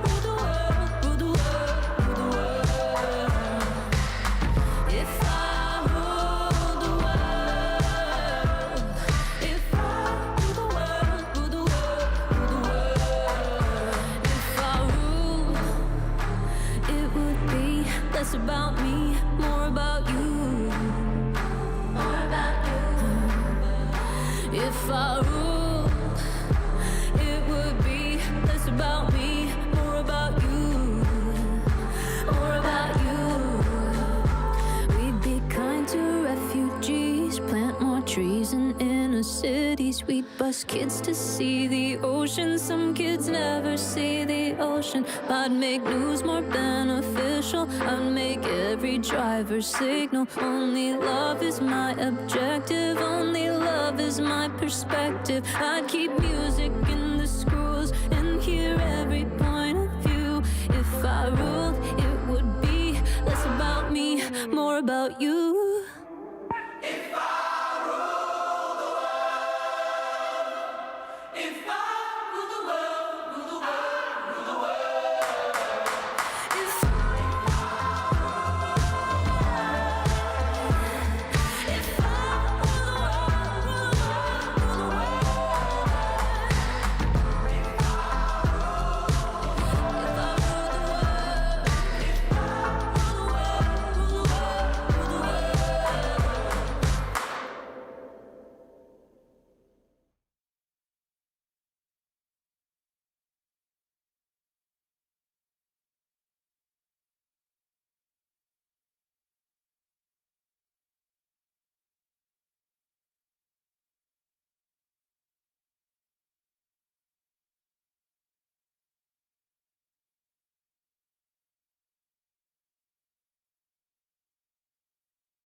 rule the world, rule the world, rule the world. If I rule the world, if I rule the world, rule the world, rule the world. If I rule, it would be less about me, more about you. More about you. If I ruled, it would be less about me, more about you, more about you. We'd be kind to refugees, plant more trees in inner cities. We'd bus kids to see the ocean. Some kids never see the ocean. I'd make news more beneficial. I'd make every driver signal. Only love is my objective. Only love is my perspective. I'd keep music in the schools and hear every point of view. If I ruled, it would be less about me, more about you.